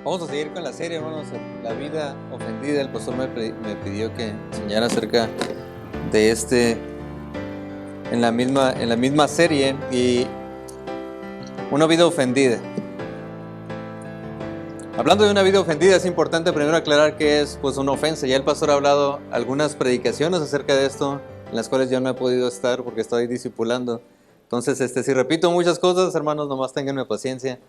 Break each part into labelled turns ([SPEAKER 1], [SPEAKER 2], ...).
[SPEAKER 1] Vamos a seguir con la serie, hermanos, la vida ofendida. El pastor me pidió que enseñara acerca de en la misma serie, y una vida ofendida. Hablando de una vida ofendida, es importante primero aclarar que es pues una ofensa. Ya el pastor ha hablado algunas predicaciones acerca de esto, en las cuales yo no he podido estar porque estoy discipulando. Entonces, si repito muchas cosas, hermanos, nomás ténganme paciencia.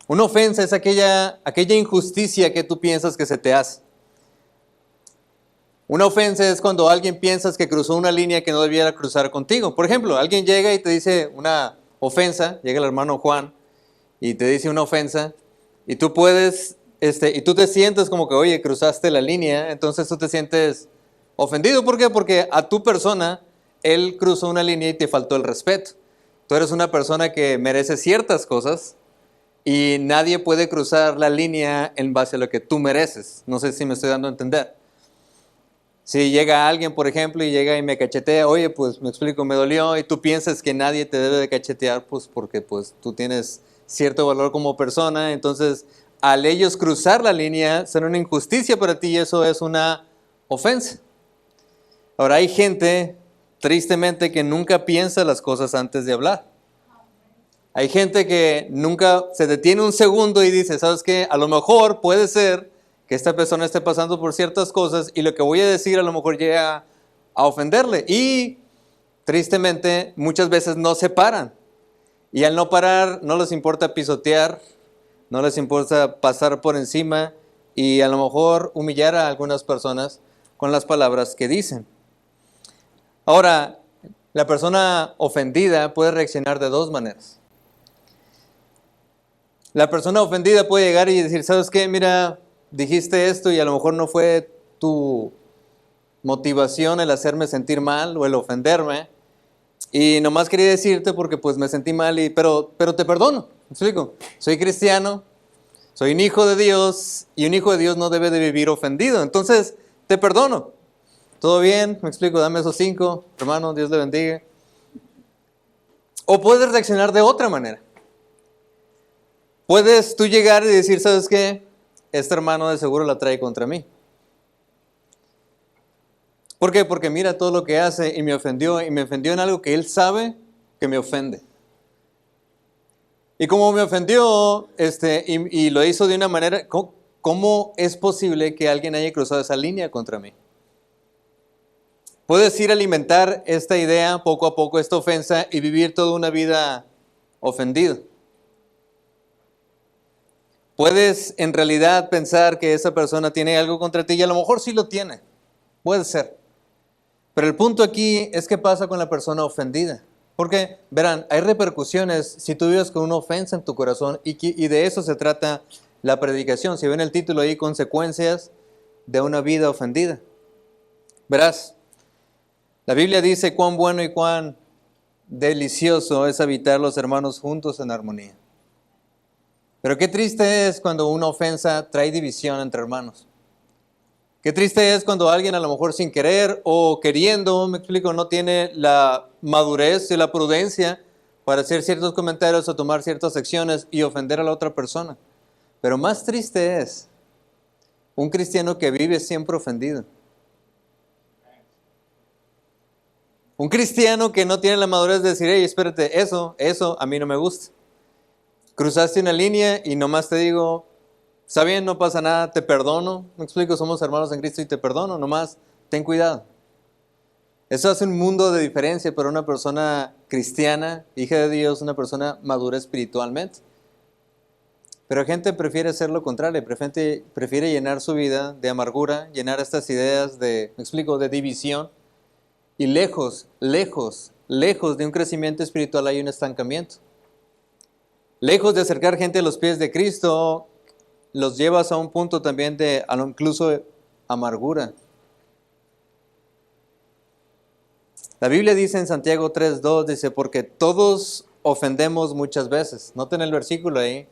[SPEAKER 1] Una ofensa es aquella injusticia que tú piensas que se te hace. Una ofensa es cuando alguien piensas que cruzó una línea que no debiera cruzar contigo. Por ejemplo, alguien llega y te dice una ofensa, llega el hermano Juan y te dice una ofensa, y tú y tú te sientes como que, oye, cruzaste la línea. Entonces tú te sientes ofendido. ¿Por qué? Porque a tu persona, él cruzó una línea y te faltó el respeto. Tú eres una persona que merece ciertas cosas, y nadie puede cruzar la línea en base a lo que tú mereces. No sé si me estoy dando a entender. Si llega alguien, por ejemplo, y llega y me cachetea, oye, pues me explico, me dolió, y tú piensas que nadie te debe de cachetear, pues porque pues tú tienes cierto valor como persona. Entonces, al ellos cruzar la línea, será una injusticia para ti, y eso es una ofensa. Ahora, hay gente, tristemente, que nunca piensa las cosas antes de hablar. Hay gente que nunca se detiene un segundo y dice, ¿sabes qué? A lo mejor puede ser que esta persona esté pasando por ciertas cosas, y lo que voy a decir a lo mejor llega a ofenderle. Y tristemente muchas veces no se paran. Y al no parar, no les importa pisotear, no les importa pasar por encima y a lo mejor humillar a algunas personas con las palabras que dicen. Ahora, la persona ofendida puede reaccionar de dos maneras. La persona ofendida puede llegar y decir, ¿sabes qué? Mira, dijiste esto y a lo mejor no fue tu motivación el hacerme sentir mal o el ofenderme. Y nomás quería decirte porque pues me sentí mal, pero te perdono. ¿Me explico? Soy cristiano, soy un hijo de Dios, y un hijo de Dios no debe de vivir ofendido. Entonces, te perdono. ¿Todo bien? Me explico, dame esos 5, hermano, Dios le bendiga. O puedes reaccionar de otra manera. Puedes tú llegar y decir, ¿sabes qué? Este hermano de seguro la trae contra mí. ¿Por qué? Porque mira todo lo que hace y me ofendió en algo que él sabe que me ofende. Y como me ofendió, y lo hizo de una manera, ¿cómo es posible que alguien haya cruzado esa línea contra mí? Puedes ir a alimentar esta idea poco a poco, esta ofensa, y vivir toda una vida ofendido. Puedes en realidad pensar que esa persona tiene algo contra ti, y a lo mejor sí lo tiene. Puede ser. Pero el punto aquí es qué pasa con la persona ofendida. Porque, verán, hay repercusiones si tú vives con una ofensa en tu corazón, y de eso se trata la predicación. Si ven el título ahí, consecuencias de una vida ofendida. Verás, la Biblia dice cuán bueno y cuán delicioso es habitar los hermanos juntos en armonía. Pero qué triste es cuando una ofensa trae división entre hermanos. Qué triste es cuando alguien, a lo mejor sin querer o queriendo, me explico, no tiene la madurez y la prudencia para hacer ciertos comentarios o tomar ciertas acciones y ofender a la otra persona. Pero más triste es un cristiano que vive siempre ofendido. Un cristiano que no tiene la madurez de decir, hey, espérate, eso a mí no me gusta. Cruzaste una línea y nomás te digo, está bien, no pasa nada, te perdono. Me explico, somos hermanos en Cristo y te perdono, nomás ten cuidado. Eso hace un mundo de diferencia para una persona cristiana, hija de Dios, una persona madura espiritualmente. Pero gente prefiere hacer lo contrario, prefiere llenar su vida de amargura, llenar estas ideas de, me explico, de división. Y lejos de un crecimiento espiritual hay un estancamiento. Lejos de acercar gente a los pies de Cristo, los llevas a un punto también de incluso amargura. La Biblia dice en Santiago 3:2, dice, porque todos ofendemos muchas veces. Noten el versículo ahí,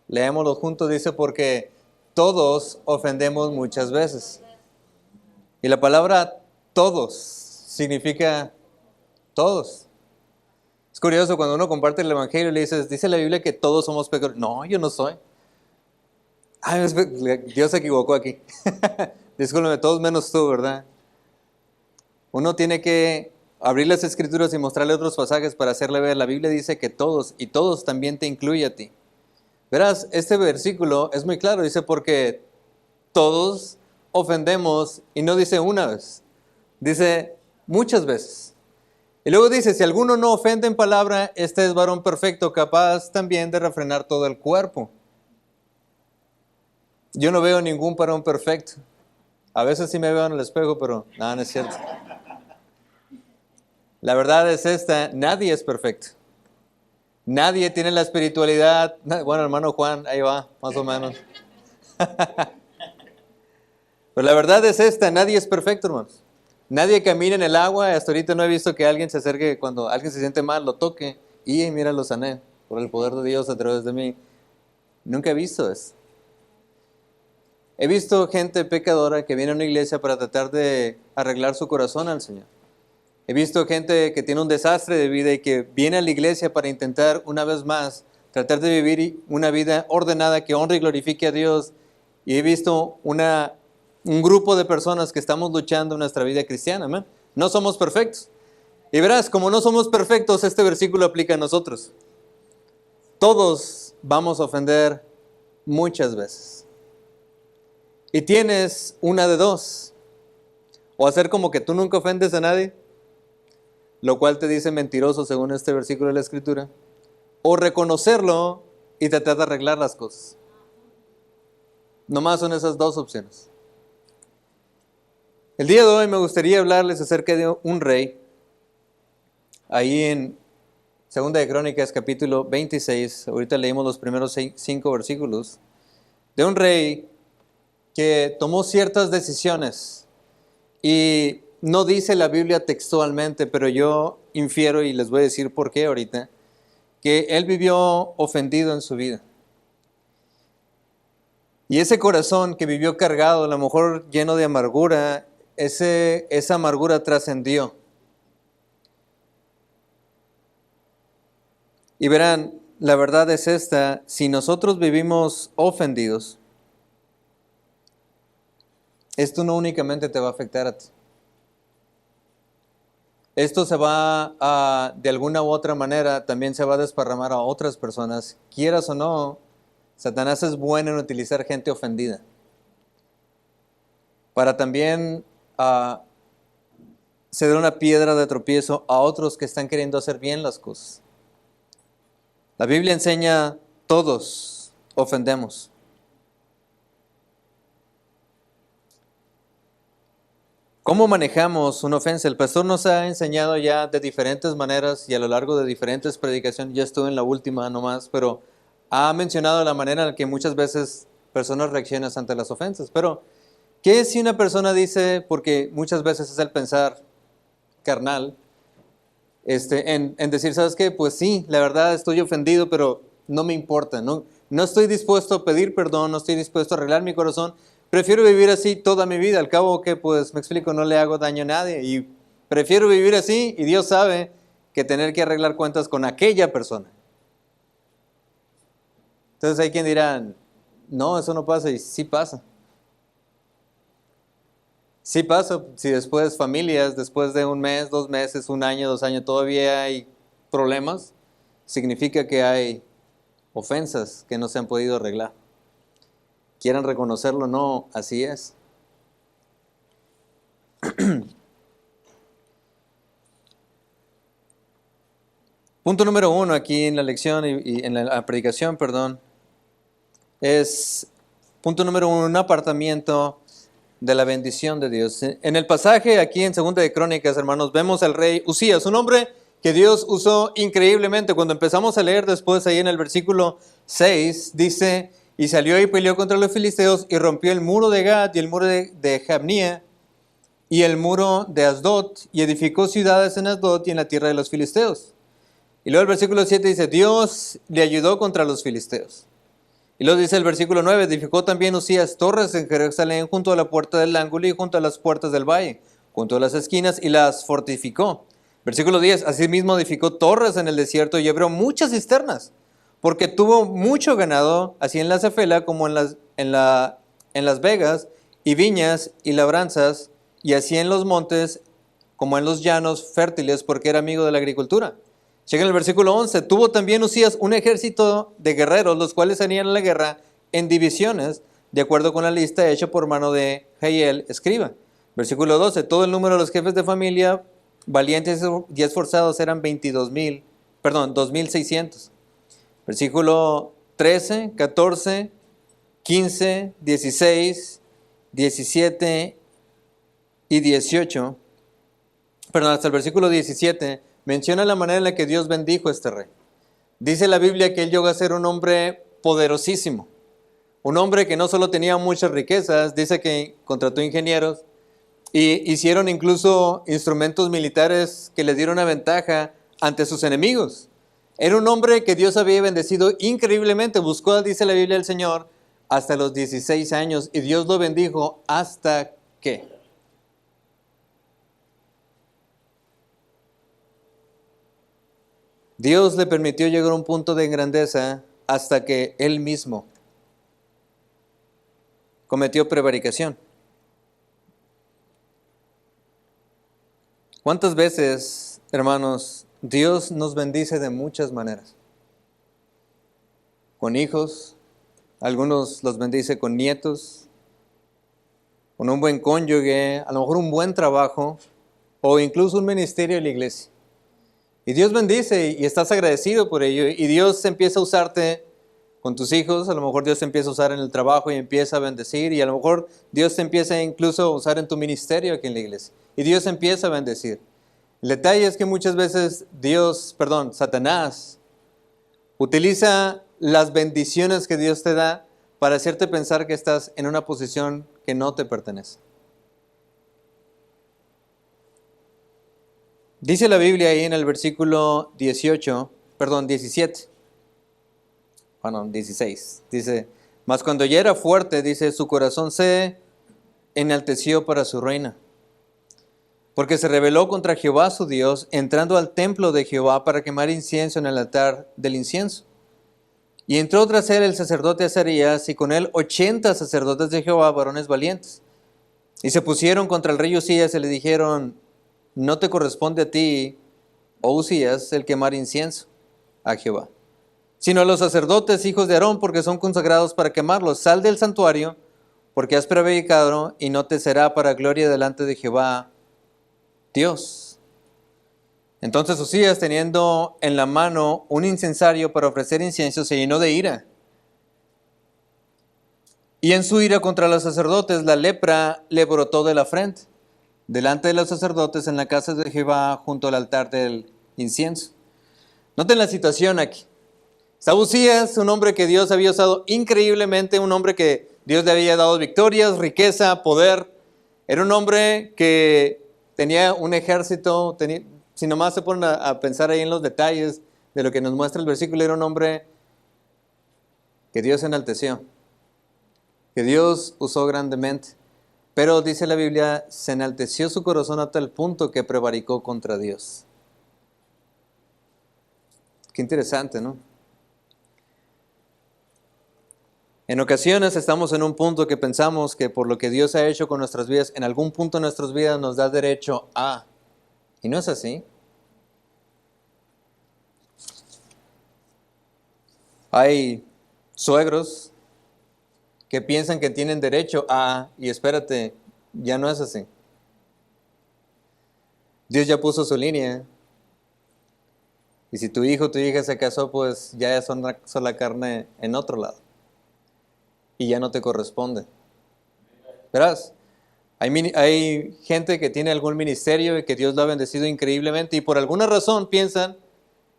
[SPEAKER 1] leámoslo juntos, dice, porque todos ofendemos muchas veces. Y la palabra todos significa todos. curioso cuando uno comparte el Evangelio y le dices, dice la Biblia que todos somos pecadores. No, yo no soy. Ay, Dios se equivocó aquí. Discúlpeme, todos menos tú, ¿verdad? Uno tiene que abrir las Escrituras y mostrarle otros pasajes para hacerle ver. La Biblia dice que todos, y todos también te incluye a ti. Verás, este versículo es muy claro, dice porque todos ofendemos, y no dice una vez, dice muchas veces. Y luego dice, si alguno no ofende en palabra, este es varón perfecto, capaz también de refrenar todo el cuerpo. Yo no veo ningún varón perfecto. A veces sí me veo en el espejo, pero nada, no es cierto. La verdad es esta, nadie es perfecto. Nadie tiene la espiritualidad. Bueno, hermano Juan, ahí va, más o menos. Pero la verdad es esta, nadie es perfecto, hermanos. Nadie camina en el agua. Hasta ahorita no he visto que alguien se acerque cuando alguien se siente mal, lo toque y mira, lo sané por el poder de Dios a través de mí. Nunca he visto eso. He visto gente pecadora que viene a una iglesia para tratar de arreglar su corazón al Señor. He visto gente que tiene un desastre de vida y que viene a la iglesia para intentar una vez más tratar de vivir una vida ordenada que honre y glorifique a Dios. Y he visto un grupo de personas que estamos luchando en nuestra vida cristiana. ¿Man? No somos perfectos. Y verás, como no somos perfectos, este versículo aplica a nosotros. Todos vamos a ofender muchas veces. Y tienes una de dos. O hacer como que tú nunca ofendes a nadie, lo cual te dice mentiroso según este versículo de la Escritura. O reconocerlo y tratar de arreglar las cosas. Nomás son esas dos opciones. El día de hoy me gustaría hablarles acerca de un rey. Ahí en 2 de Crónicas capítulo 26, ahorita leímos los primeros 5 versículos, de un rey que tomó ciertas decisiones. Y no dice la Biblia textualmente, pero yo infiero y les voy a decir por qué ahorita, que él vivió ofendido en su vida. Y ese corazón que vivió cargado, a lo mejor lleno de amargura, esa amargura trascendió. Y verán, la verdad es esta, si nosotros vivimos ofendidos, esto no únicamente te va a afectar a ti. Esto se va a, de alguna u otra manera, también se va a desparramar a otras personas. Quieras o no, Satanás es bueno en utilizar gente ofendida para también ser una piedra de tropiezo a otros que están queriendo hacer bien las cosas. La Biblia enseña, todos ofendemos. ¿Cómo manejamos una ofensa? El pastor nos ha enseñado ya de diferentes maneras y a lo largo de diferentes predicaciones. Ya estuve en la última nomás, pero ha mencionado la manera en la que muchas veces personas reaccionan ante las ofensas. Pero, ¿qué si una persona dice, porque muchas veces es el pensar carnal, en decir, ¿sabes qué? Pues sí, la verdad estoy ofendido, pero no me importa, no estoy dispuesto a pedir perdón, no estoy dispuesto a arreglar mi corazón. Prefiero vivir así toda mi vida. Al cabo que, pues, me explico, no le hago daño a nadie. Y prefiero vivir así y Dios sabe que tener que arreglar cuentas con aquella persona. Entonces hay quien dirá, no, eso no pasa. Y sí pasa. Sí pasa. Si después familias, después de un mes, 2 meses, 1 año, 2 años, todavía hay problemas, significa que hay ofensas que no se han podido arreglar. Quieran reconocerlo o no, así es. Punto número 1 aquí en la lección y en la predicación, perdón, es punto número 1, un apartamiento de la bendición de Dios. En el pasaje aquí en 2 de Crónicas, hermanos, vemos al rey Usías, un hombre que Dios usó increíblemente. Cuando empezamos a leer después ahí en el versículo 6, dice, y salió y peleó contra los filisteos y rompió el muro de Gat y el muro de Jabnía y el muro de Asdod y edificó ciudades en Asdod y en la tierra de los filisteos. Y luego el versículo 7 dice, Dios le ayudó contra los filisteos. Y luego dice el versículo 9, edificó también Usías torres en Jerusalén junto a la puerta del ángulo y junto a las puertas del valle, junto a las esquinas y las fortificó. Versículo 10, asimismo edificó torres en el desierto y abrió muchas cisternas, porque tuvo mucho ganado, así en la Cefela como en Las Vegas, y viñas y labranzas, y así en los montes como en los llanos fértiles, porque era amigo de la agricultura. Llega en el versículo 11, tuvo también Usías un ejército de guerreros, los cuales salían a la guerra en divisiones, de acuerdo con la lista hecha por mano de Jehiel, escriba. Versículo 12, todo el número de los jefes de familia valientes y esforzados eran 2.600. Versículo 13, 14, 15, 16, 17 y 18, hasta el versículo 17, menciona la manera en la que Dios bendijo a este rey. Dice la Biblia que él llegó a ser un hombre poderosísimo, un hombre que no solo tenía muchas riquezas, dice que contrató ingenieros y hicieron incluso instrumentos militares que les dieron una ventaja ante sus enemigos. Era un hombre que Dios había bendecido increíblemente. Buscó, dice la Biblia, al Señor hasta los 16 años y Dios lo bendijo hasta que. Dios le permitió llegar a un punto de grandeza hasta que él mismo cometió prevaricación. ¿Cuántas veces, hermanos, Dios nos bendice de muchas maneras? Con hijos, algunos los bendice con nietos, con un buen cónyuge, a lo mejor un buen trabajo o incluso un ministerio de la iglesia. Y Dios bendice y estás agradecido por ello y Dios empieza a usarte con tus hijos, a lo mejor Dios te empieza a usar en el trabajo y empieza a bendecir y a lo mejor Dios te empieza incluso a usar en tu ministerio aquí en la iglesia y Dios empieza a bendecir. El detalle es que muchas veces Satanás utiliza las bendiciones que Dios te da para hacerte pensar que estás en una posición que no te pertenece. Dice la Biblia ahí en el versículo 17. 16. Dice, mas cuando ya era fuerte, dice, su corazón se enalteció para su reina. Porque se rebeló contra Jehová su Dios, entrando al templo de Jehová para quemar incienso en el altar del incienso. Y entró tras él el sacerdote Azarías, y con él 80 sacerdotes de Jehová, varones valientes. Y se pusieron contra el rey Usías y le dijeron, no te corresponde a ti, oh Usías, el quemar incienso a Jehová, sino a los sacerdotes, hijos de Aarón, porque son consagrados para quemarlos. Sal del santuario, porque has prevaricado, y no te será para gloria delante de Jehová, Dios. Entonces Usías, teniendo en la mano un incensario para ofrecer incienso, se llenó de ira. Y en su ira contra los sacerdotes, la lepra le brotó de la frente, delante de los sacerdotes en la casa de Jehová, junto al altar del incienso. Noten la situación aquí. Está Usías, un hombre que Dios había usado increíblemente, un hombre que Dios le había dado victorias, riqueza, poder. Era un hombre que tenía un ejército, si nomás se ponen a pensar ahí en los detalles de lo que nos muestra el versículo, era un hombre que Dios enalteció, que Dios usó grandemente. Pero dice la Biblia, se enalteció su corazón hasta el punto que prevaricó contra Dios. Qué interesante, ¿no? En ocasiones estamos en un punto que pensamos que por lo que Dios ha hecho con nuestras vidas, en algún punto de nuestras vidas nos da derecho a. Y no es así. Hay suegros que piensan que tienen derecho a, y espérate, ya no es así. Dios ya puso su línea. Y si tu hijo o tu hija se casó, pues ya son una sola carne en otro lado. Y ya no te corresponde. Verás, hay gente que tiene algún ministerio y que Dios lo ha bendecido increíblemente y por alguna razón piensan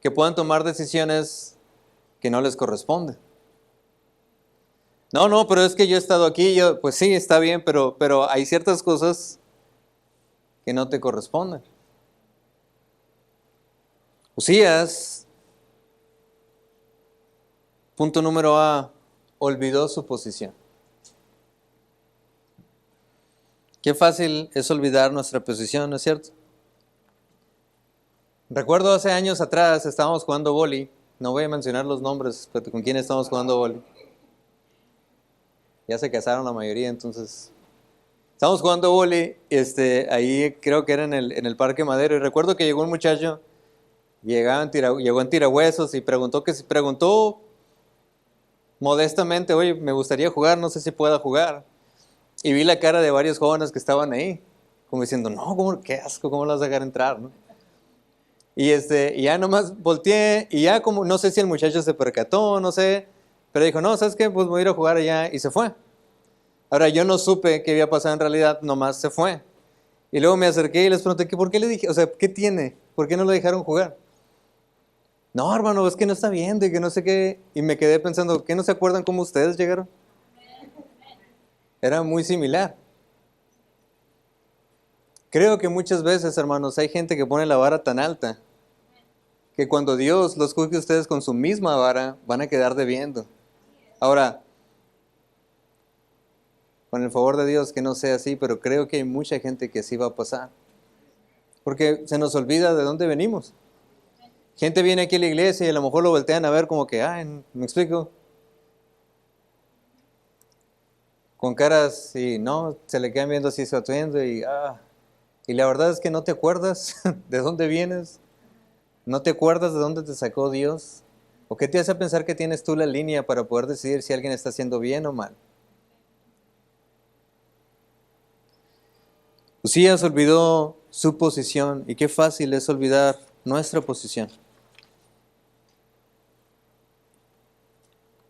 [SPEAKER 1] que puedan tomar decisiones que no les corresponden. No, pero es que yo he estado aquí, pues sí, está bien, pero hay ciertas cosas que no te corresponden. Usías, punto número A, olvidó su posición. Qué fácil es olvidar nuestra posición, ¿no es cierto? Recuerdo hace años atrás estábamos jugando vóley. No voy a mencionar los nombres, pero con quién estamos jugando vóley. Ya se casaron la mayoría, entonces. Estábamos jugando vóley, ahí creo que era en el Parque Madero. Y recuerdo que llegó un muchacho, llegó en tirahuesos y preguntó modestamente, oye, me gustaría jugar, no sé si pueda jugar. Y vi la cara de varios jóvenes que estaban ahí, como diciendo, no, qué asco, ¿cómo lo vas a dejar entrar, no? Y ya nomás volteé y ya como, no sé si el muchacho se percató, no sé, pero dijo, no, ¿sabes qué? Pues voy a ir a jugar allá y se fue. Ahora yo no supe qué había pasado en realidad, nomás se fue. Y luego me acerqué y les pregunté, ¿por qué le dije? O sea, ¿qué tiene? ¿Por qué no lo dejaron jugar? No, hermano, es que no está bien, que no sé qué. Y me quedé pensando, ¿qué no se acuerdan cómo ustedes llegaron? Era muy similar. Creo que muchas veces, hermanos, hay gente que pone la vara tan alta que cuando Dios los juzgue a ustedes con su misma vara, van a quedar debiendo. Ahora, con el favor de Dios que no sea así, pero creo que hay mucha gente que así va a pasar. Porque se nos olvida de dónde venimos. Gente viene aquí a la iglesia y a lo mejor lo voltean a ver como que, ¿me explico? Con caras y no, se le quedan viendo así su atuendo y la verdad es que no te acuerdas de dónde vienes, no te acuerdas de dónde te sacó Dios, o qué te hace pensar que tienes tú la línea para poder decidir si alguien está haciendo bien o mal. Usías olvidó su posición y qué fácil es olvidar nuestra posición.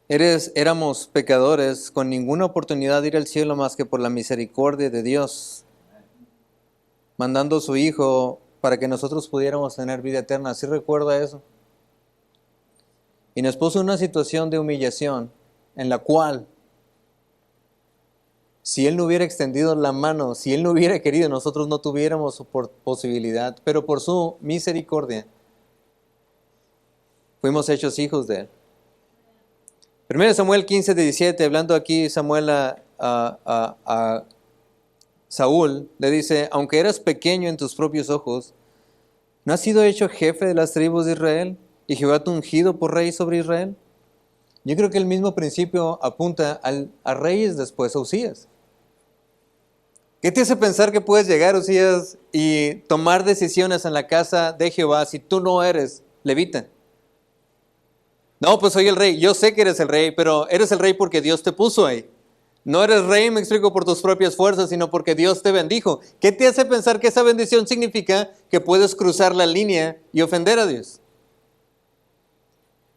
[SPEAKER 1] Éramos pecadores con ninguna oportunidad de ir al cielo más que por la misericordia de Dios, mandando a su Hijo para que nosotros pudiéramos tener vida eterna. ¿Sí recuerda eso? Y nos puso en una situación de humillación en la cual, si Él no hubiera extendido la mano, si Él no hubiera querido, nosotros no tuviéramos su posibilidad, pero por su misericordia fuimos hechos hijos de Él. 1 Samuel 15:17, hablando aquí Samuel a Saúl, le dice, aunque eras pequeño en tus propios ojos, ¿no has sido hecho jefe de las tribus de Israel? ¿Y Jehová te ha ungido por rey sobre Israel? Yo creo que el mismo principio apunta a reyes después, a Usías. ¿Qué te hace pensar que puedes llegar, Usías, y tomar decisiones en la casa de Jehová si tú no eres levita? No, pues soy el rey. Yo sé que eres el rey, pero eres el rey porque Dios te puso ahí. No eres rey, me explico, por tus propias fuerzas, sino porque Dios te bendijo. ¿Qué te hace pensar que esa bendición significa que puedes cruzar la línea y ofender a Dios?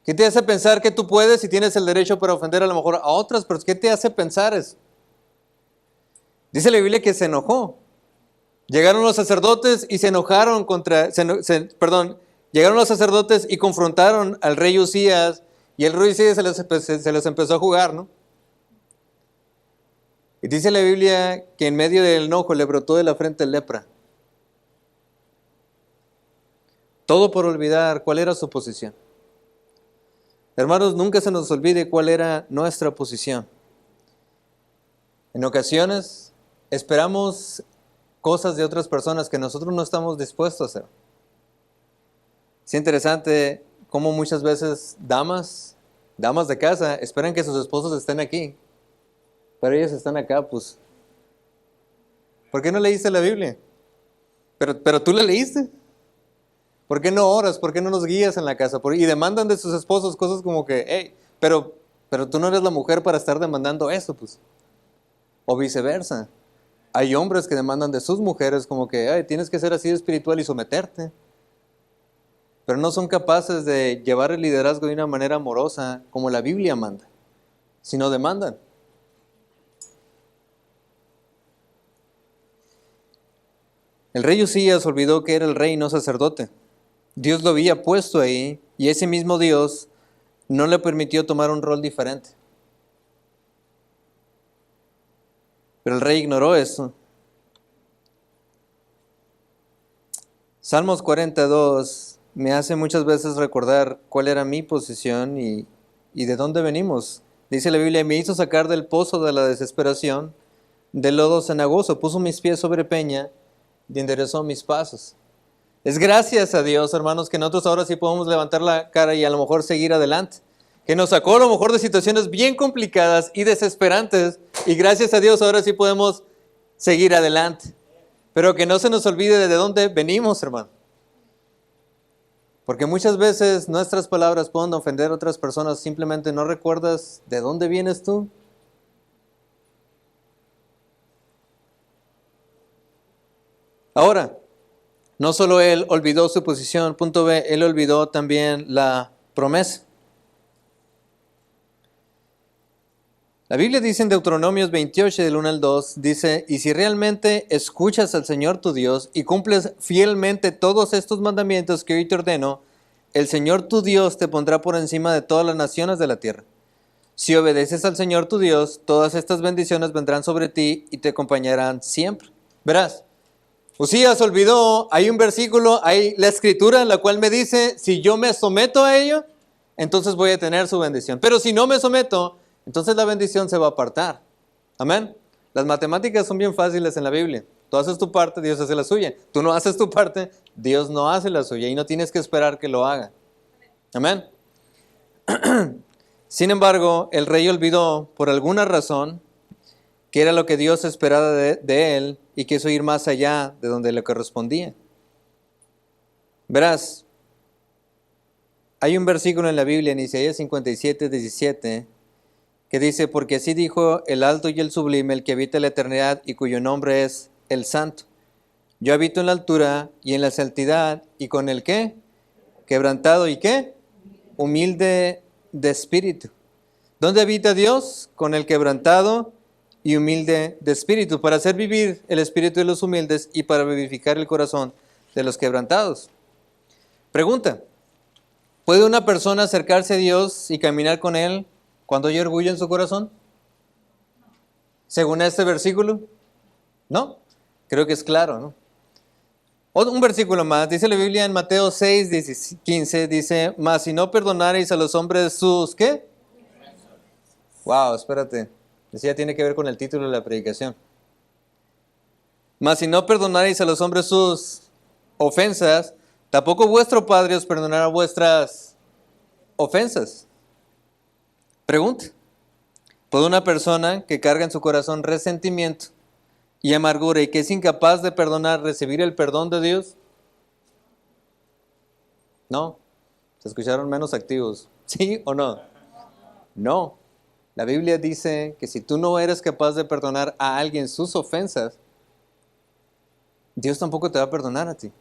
[SPEAKER 1] ¿Qué te hace pensar que tú puedes y tienes el derecho para ofender a lo mejor a otras personas? ¿Qué te hace pensar eso? Dice la Biblia que se enojó. Llegaron los sacerdotes y se enojaron llegaron los sacerdotes y confrontaron al rey Usías, y el rey Usías se les empezó a jugar, ¿no? Y dice la Biblia que en medio del enojo le brotó de la frente lepra. Todo por olvidar cuál era su posición. Hermanos, nunca se nos olvide cuál era nuestra posición. En ocasiones esperamos cosas de otras personas que nosotros no estamos dispuestos a hacer. Es interesante cómo muchas veces damas de casa esperan que sus esposos estén aquí, pero ellos están acá, pues. ¿Por qué no leíste la Biblia? Pero tú la leíste. ¿Por qué no oras? ¿Por qué no nos guías en la casa? Y demandan de sus esposos cosas como que, hey, pero tú no eres la mujer para estar demandando eso, pues. O viceversa. Hay hombres que demandan de sus mujeres como que, hey, tienes que ser así de espiritual y someterte. Pero no son capaces de llevar el liderazgo de una manera amorosa como la Biblia manda, sino demandan. El rey Usías olvidó que era el rey, no sacerdote. Dios lo había puesto ahí y ese mismo Dios no le permitió tomar un rol diferente. Pero el rey ignoró eso. Salmos 42 me hace muchas veces recordar cuál era mi posición y de dónde venimos. Dice la Biblia, me hizo sacar del pozo de la desesperación, del lodo cenagoso, puso mis pies sobre peña y enderezó mis pasos. Es gracias a Dios, hermanos, que nosotros ahora sí podemos levantar la cara y a lo mejor seguir adelante. Que nos sacó a lo mejor de situaciones bien complicadas y desesperantes. Y gracias a Dios ahora sí podemos seguir adelante. Pero que no se nos olvide de dónde venimos, hermano. Porque muchas veces nuestras palabras pueden ofender a otras personas. Simplemente no recuerdas de dónde vienes tú. Ahora, no solo él olvidó su posición, punto B, él olvidó también la promesa. La Biblia dice en Deuteronomios 28, del 1 al 2, dice, y si realmente escuchas al Señor tu Dios y cumples fielmente todos estos mandamientos que hoy te ordeno, el Señor tu Dios te pondrá por encima de todas las naciones de la tierra. Si obedeces al Señor tu Dios, todas estas bendiciones vendrán sobre ti y te acompañarán siempre. Verás, Usías olvidó, hay un versículo, hay la escritura en la cual me dice, si yo me someto a ello, entonces voy a tener su bendición. Pero si no me someto, entonces la bendición se va a apartar. Amén. Las matemáticas son bien fáciles en la Biblia. Tú haces tu parte, Dios hace la suya. Tú no haces tu parte, Dios no hace la suya. Y no tienes que esperar que lo haga. Amén. Sin embargo, el rey olvidó, por alguna razón, que era lo que Dios esperaba de él y quiso ir más allá de donde le correspondía. Verás, hay un versículo en la Biblia, en Isaías 57, 17, que dice, porque así dijo el alto y el sublime, el que habita en la eternidad y cuyo nombre es el Santo. Yo habito en la altura y en la santidad y con el ¿qué? Quebrantado y ¿qué? Humilde de espíritu. ¿Dónde habita Dios? Con el quebrantado y humilde de espíritu, para hacer vivir el espíritu de los humildes y para vivificar el corazón de los quebrantados. Pregunta, ¿puede una persona acercarse a Dios y caminar con Él cuando hay orgullo en su corazón? Según este versículo, ¿no? Creo que es claro, ¿no? Un versículo más, dice la Biblia en Mateo 6, 15, dice, mas si no perdonareis a los hombres sus, ¿qué? Wow, espérate. Decía, tiene que ver con el título de la predicación. Mas si no perdonareis a los hombres sus ofensas, tampoco vuestro Padre os perdonará vuestras ofensas. Pregunta. ¿Puede una persona que carga en su corazón resentimiento y amargura y que es incapaz de perdonar recibir el perdón de Dios? No. ¿Se escucharon menos activos? ¿Sí o no? No. La Biblia dice que si tú no eres capaz de perdonar a alguien sus ofensas, Dios tampoco te va a perdonar a ti.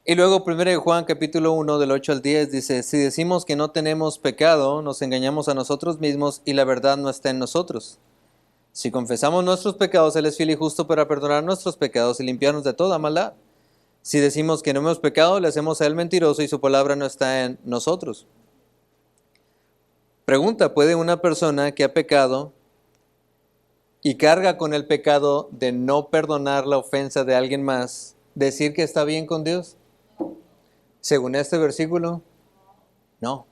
[SPEAKER 1] Y luego 1 Juan capítulo 1 del 8 al 10 dice, si decimos que no tenemos pecado, nos engañamos a nosotros mismos y la verdad no está en nosotros. Si confesamos nuestros pecados, Él es fiel y justo para perdonar nuestros pecados y limpiarnos de toda maldad. Si decimos que no hemos pecado, le hacemos a Él mentiroso y su palabra no está en nosotros. Pregunta, ¿puede una persona que ha pecado y carga con el pecado de no perdonar la ofensa de alguien más, decir que está bien con Dios? Según este versículo, no.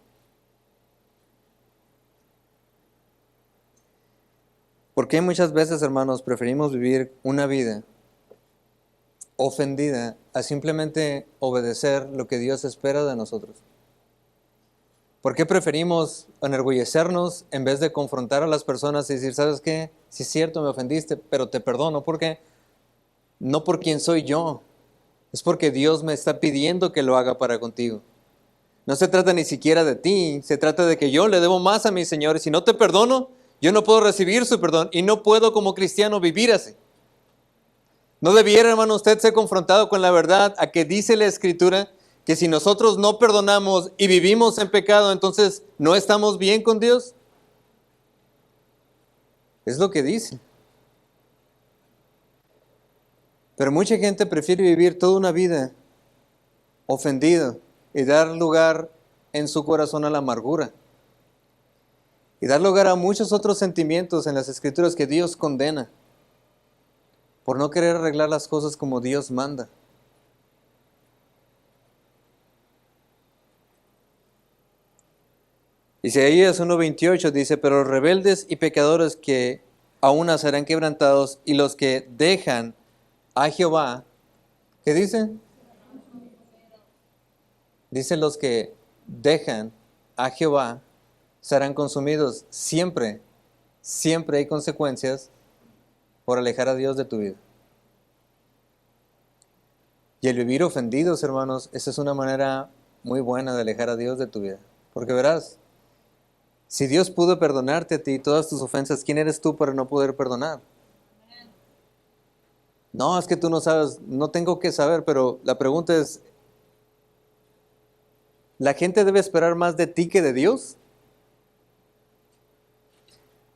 [SPEAKER 1] ¿Por qué muchas veces, hermanos, preferimos vivir una vida ofendida a simplemente obedecer lo que Dios espera de nosotros? ¿Por qué preferimos enorgullecernos en vez de confrontar a las personas y decir, ¿sabes qué? Sí es cierto, me ofendiste, pero te perdono. ¿Por qué? No por quién soy yo, es porque Dios me está pidiendo que lo haga para contigo. No se trata ni siquiera de ti, se trata de que yo le debo más a mi Señor. Y si no te perdono, yo no puedo recibir su perdón y no puedo como cristiano vivir así. ¿No debiera, hermano, usted ser confrontado con la verdad a que dice la Escritura que si nosotros no perdonamos y vivimos en pecado, entonces no estamos bien con Dios? Es lo que dice. Pero mucha gente prefiere vivir toda una vida ofendido y dar lugar en su corazón a la amargura. Y dar lugar a muchos otros sentimientos en las Escrituras que Dios condena por no querer arreglar las cosas como Dios manda. Isaías 1:28 dice, pero los rebeldes y pecadores que aún serán quebrantados, y los que dejan a Jehová, ¿qué dice? Dice los que dejan a Jehová serán consumidos. Siempre, siempre hay consecuencias por alejar a Dios de tu vida. Y el vivir ofendidos, hermanos, esa es una manera muy buena de alejar a Dios de tu vida. Porque verás, si Dios pudo perdonarte a ti todas tus ofensas, ¿quién eres tú para no poder perdonar? No, es que tú no sabes, no tengo que saber, pero la pregunta es, ¿la gente debe esperar más de ti que de Dios?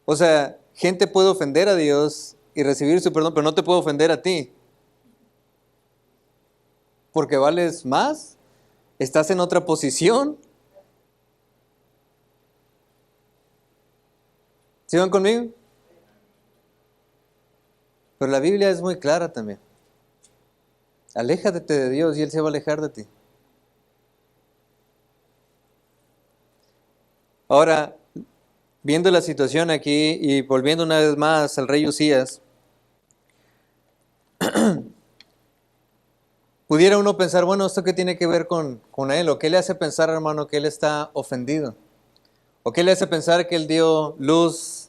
[SPEAKER 1] O sea, gente puede ofender a Dios y recibir su perdón, pero no te puede ofender a ti. Porque vales más, estás en otra posición. ¿Sí van conmigo? Pero la Biblia es muy clara también. Aléjate de Dios y Él se va a alejar de ti. Ahora, viendo la situación aquí y volviendo una vez más al rey Usías, pudiera uno pensar, bueno, ¿esto qué tiene que ver con él? ¿O qué le hace pensar, hermano, que él está ofendido? ¿O qué le hace pensar que él dio luz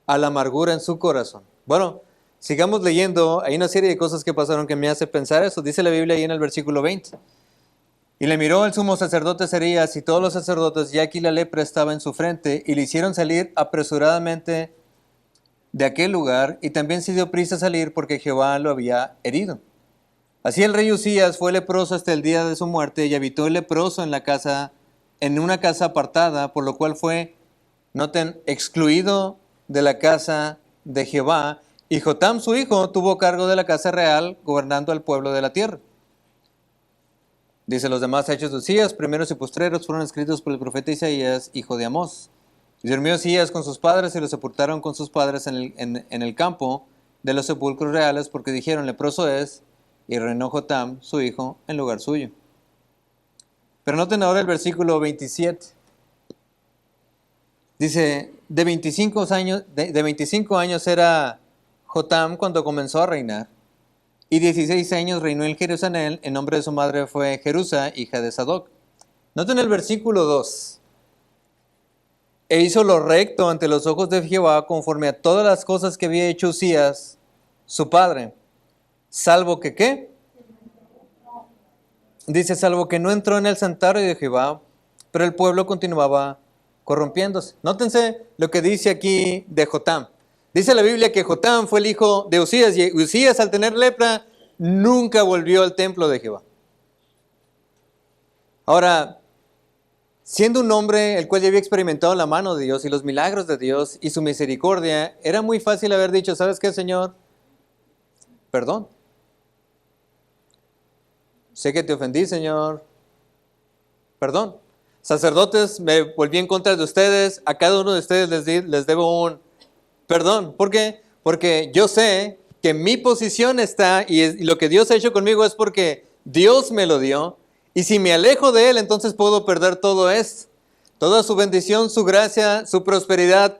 [SPEAKER 1] a la amargura en su corazón? Bueno, sigamos leyendo. Hay una serie de cosas que pasaron que me hace pensar eso. Dice la Biblia ahí en el versículo 20. Y le miró el sumo sacerdote Serías y todos los sacerdotes, y aquí la lepra estaba en su frente, y le hicieron salir apresuradamente de aquel lugar, y también se dio prisa a salir porque Jehová lo había herido. Así el rey Usías fue leproso hasta el día de su muerte, y habitó el leproso en la casa, en una casa apartada, por lo cual fue, noten, excluido de la casa de Jehová, y Jotam su hijo tuvo cargo de la casa real, gobernando al pueblo de la tierra. Dice, los demás hechos de Usías, primeros y postreros, fueron escritos por el profeta Isaías, hijo de Amós. Y durmió Usías con sus padres y lo sepultaron con sus padres en el campo de los sepulcros reales, porque dijeron, leproso es, y reinó Jotam, su hijo, en lugar suyo. Pero noten ahora el versículo 27. Dice, de 25 años era Jotam cuando comenzó a reinar, y 16 años reinó en Jerusalén. El nombre de su madre fue Jerusa, hija de Sadoc. Noten el versículo 2. E hizo lo recto ante los ojos de Jehová, conforme a todas las cosas que había hecho Usías, su padre. Salvo que, ¿qué? Dice, salvo que no entró en el santuario de Jehová, pero el pueblo continuaba corrompiéndose. Nótense lo que dice aquí de Jotam. Dice la Biblia que Jotam fue el hijo de Usías, y Usías, al tener lepra, nunca volvió al templo de Jehová. Ahora, siendo un hombre el cual ya había experimentado la mano de Dios y los milagros de Dios y su misericordia, era muy fácil haber dicho, ¿sabes qué, Señor? Perdón. Sé que te ofendí, Señor. Perdón. Sacerdotes, me volví en contra de ustedes. A cada uno de ustedes les debo un perdón. ¿Por qué? Porque yo sé que mi posición está, y lo que Dios ha hecho conmigo es porque Dios me lo dio. Y si me alejo de Él, entonces puedo perder todo esto. Toda su bendición, su gracia, su prosperidad.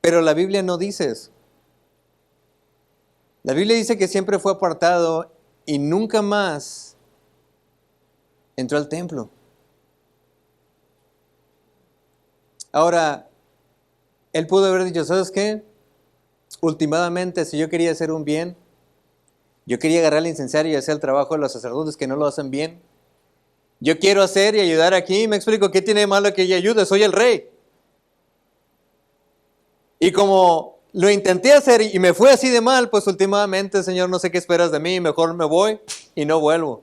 [SPEAKER 1] Pero la Biblia no dice eso. La Biblia dice que siempre fue apartado y nunca más entró al templo. Ahora, él pudo haber dicho, ¿sabes qué? Últimamente, si yo quería hacer un bien, yo quería agarrar el incensario y hacer el trabajo de los sacerdotes que no lo hacen bien. Yo quiero hacer y ayudar aquí. Me explico, ¿qué tiene de malo que yo ayude? Soy el rey. Y como lo intenté hacer y me fue así de mal, pues últimamente, Señor, no sé qué esperas de mí, mejor me voy y no vuelvo.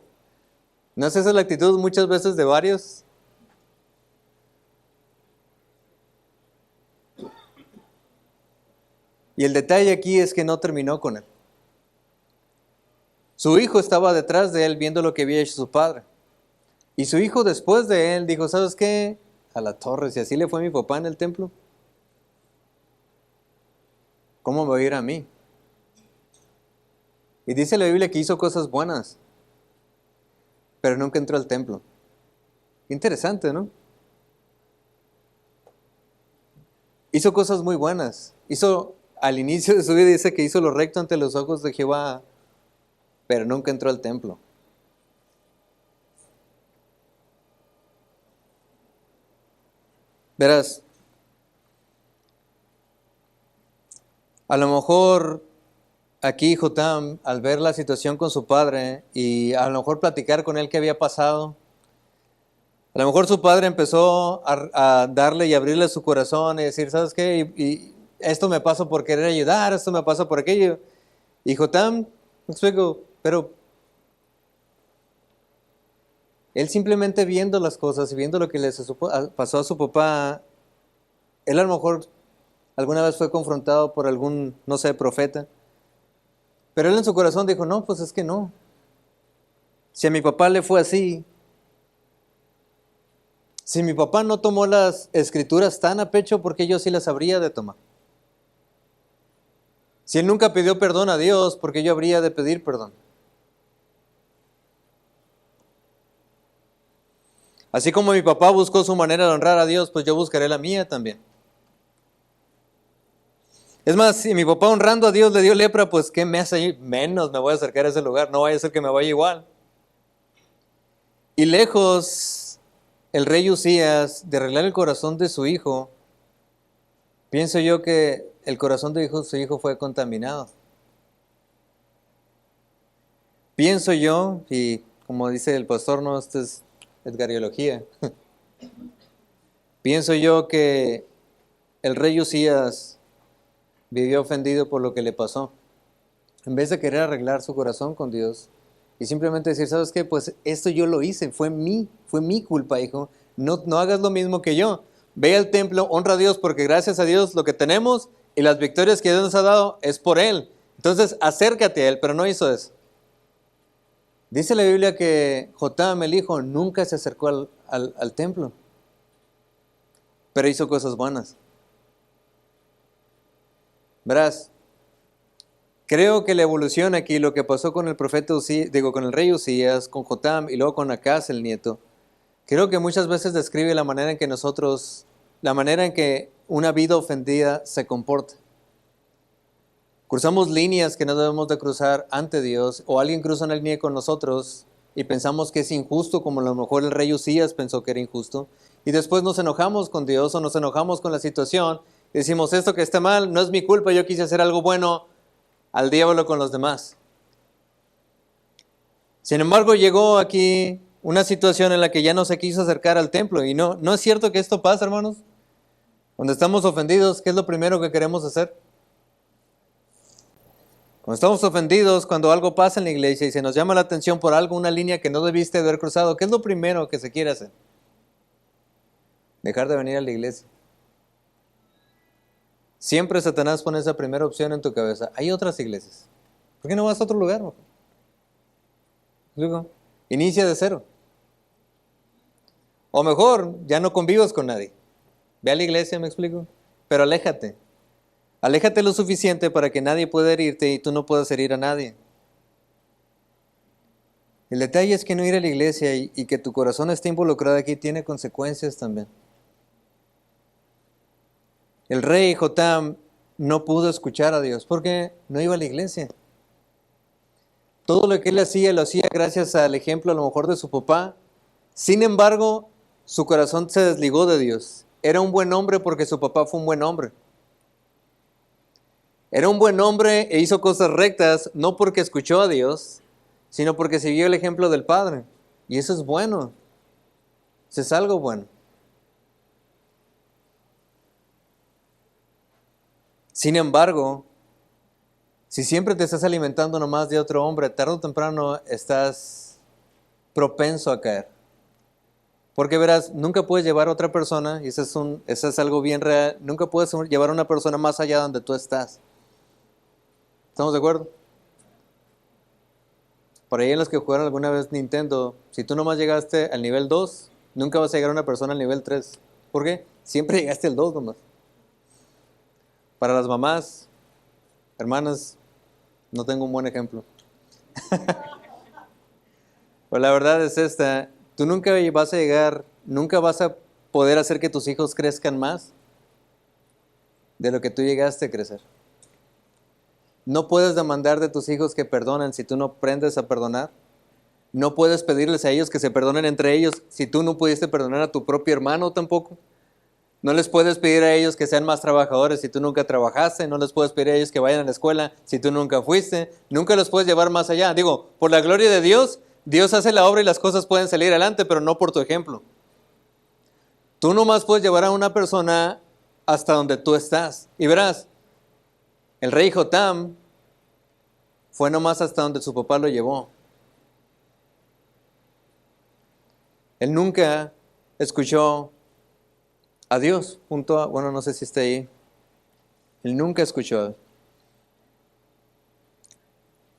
[SPEAKER 1] ¿No es esa la actitud muchas veces de varios? Y el detalle aquí es que no terminó con él. Su hijo estaba detrás de él viendo lo que había hecho su padre. Y su hijo después de él dijo, ¿sabes qué? A la torre, si así le fue a mi papá en el templo, ¿cómo me va a ir a mí? Y dice la Biblia que hizo cosas buenas, pero nunca entró al templo. Interesante, ¿no? Hizo cosas muy buenas. al inicio de su vida dice que hizo lo recto ante los ojos de Jehová, pero nunca entró al templo. Verás, a lo mejor aquí Jotam, al ver la situación con su padre y a lo mejor platicar con él qué había pasado, a lo mejor su padre empezó a darle y abrirle su corazón y decir, ¿sabes qué? Y esto me pasa por querer ayudar, esto me pasa por aquello. Y Jotam, me explico, pero él simplemente viendo las cosas y viendo lo que pasó a su papá, él a lo mejor alguna vez fue confrontado por algún, no sé, profeta. Pero él en su corazón dijo, no, pues es que no. Si a mi papá le fue así, si mi papá no tomó las escrituras tan a pecho, ¿por qué yo sí las habría de tomar? Si él nunca pidió perdón a Dios, ¿por qué yo habría de pedir perdón? Así como mi papá buscó su manera de honrar a Dios, pues yo buscaré la mía también. Es más, si mi papá honrando a Dios le dio lepra, pues ¿qué me hace ir? Menos me voy a acercar a ese lugar, no vaya a ser que me vaya igual. Y lejos el rey Usías de arreglar el corazón de su hijo, pienso yo que el corazón de su hijo fue contaminado. Pienso yo, y como dice el pastor, no, esto es edgariología. Pienso yo que el rey Usías vivió ofendido por lo que le pasó. En vez de querer arreglar su corazón con Dios y simplemente decir, ¿sabes qué? Pues esto yo lo hice, fue mi culpa, hijo. No hagas lo mismo que yo. Ve al templo, honra a Dios, porque gracias a Dios lo que tenemos y las victorias que Dios nos ha dado es por Él. Entonces acércate a Él, pero no hizo eso. Dice la Biblia que Jotam, el hijo, nunca se acercó al templo, pero hizo cosas buenas. Verás, creo que la evolución aquí, lo que pasó con el profeta Usías, con el rey Usías, con Jotam y luego con Acaz, el nieto, creo que muchas veces describe la manera en que la manera en que una vida ofendida se comporta. Cruzamos líneas que no debemos de cruzar ante Dios, o alguien cruza una línea con nosotros y pensamos que es injusto, como a lo mejor el rey Usías pensó que era injusto, y después nos enojamos con Dios o nos enojamos con la situación y decimos, esto que está mal no es mi culpa, yo quise hacer algo bueno, al diablo con los demás. Sin embargo, llegó aquí una situación en la que ya no se quiso acercar al templo, y no es cierto que esto pasa, hermanos. Cuando estamos ofendidos, ¿qué es lo primero que queremos hacer? Cuando estamos ofendidos, cuando algo pasa en la iglesia y se nos llama la atención por algo, una línea que no debiste haber cruzado, ¿qué es lo primero que se quiere hacer? Dejar de venir a la iglesia. Siempre Satanás pone esa primera opción en tu cabeza. Hay otras iglesias. ¿Por qué no vas a otro lugar? Luego, inicia de cero. O mejor, ya no convivas con nadie. Ve a la iglesia, me explico. Pero aléjate. Aléjate lo suficiente para que nadie pueda herirte y tú no puedas herir a nadie. El detalle es que no ir a la iglesia y que tu corazón esté involucrado aquí tiene consecuencias también. El rey Jotam no pudo escuchar a Dios porque no iba a la iglesia. Todo lo que él hacía, lo hacía gracias al ejemplo a lo mejor de su papá. Sin embargo, su corazón se desligó de Dios. Era un buen hombre porque su papá fue un buen hombre. Era un buen hombre e hizo cosas rectas, no porque escuchó a Dios, sino porque siguió el ejemplo del Padre. Y eso es bueno. Eso es algo bueno. Sin embargo, si siempre te estás alimentando nomás de otro hombre, tarde o temprano estás propenso a caer. Porque verás, nunca puedes llevar a otra persona, y eso es algo bien real, nunca puedes llevar a una persona más allá de donde tú estás. ¿Estamos de acuerdo? Por ahí en los que jugaron alguna vez Nintendo, si tú nomás llegaste al nivel 2, nunca vas a llegar a una persona al nivel 3. ¿Por qué? Siempre llegaste al 2 nomás. Para las mamás, hermanas, no tengo un buen ejemplo. Pero la verdad es esta, tú nunca vas a llegar, nunca vas a poder hacer que tus hijos crezcan más de lo que tú llegaste a crecer. No puedes demandar de tus hijos que perdonen si tú no aprendes a perdonar. No puedes pedirles a ellos que se perdonen entre ellos si tú no pudiste perdonar a tu propio hermano tampoco. No les puedes pedir a ellos que sean más trabajadores si tú nunca trabajaste. No les puedes pedir a ellos que vayan a la escuela si tú nunca fuiste. Nunca los puedes llevar más allá. Digo, por la gloria de Dios, Dios hace la obra y las cosas pueden salir adelante, pero no por tu ejemplo. Tú nomás puedes llevar a una persona hasta donde tú estás. Y verás, el rey Jotam fue nomás hasta donde su papá lo llevó. Él nunca escuchó a Dios. Bueno, no sé si está ahí. Él nunca escuchó.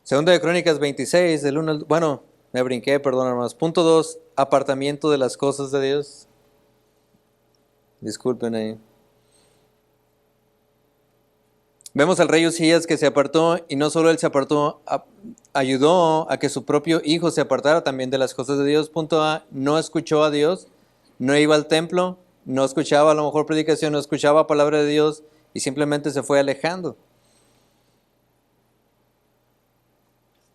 [SPEAKER 1] Segunda de Crónicas 26, del 1 al... Bueno, me brinqué, perdón hermanos. Punto 2, apartamiento de las cosas de Dios. Disculpen ahí. Vemos al rey Usías que se apartó, y no solo él se apartó, ayudó a que su propio hijo se apartara también de las cosas de Dios. Punto A, no escuchó a Dios, no iba al templo, no escuchaba a lo mejor predicación, no escuchaba palabra de Dios y simplemente se fue alejando.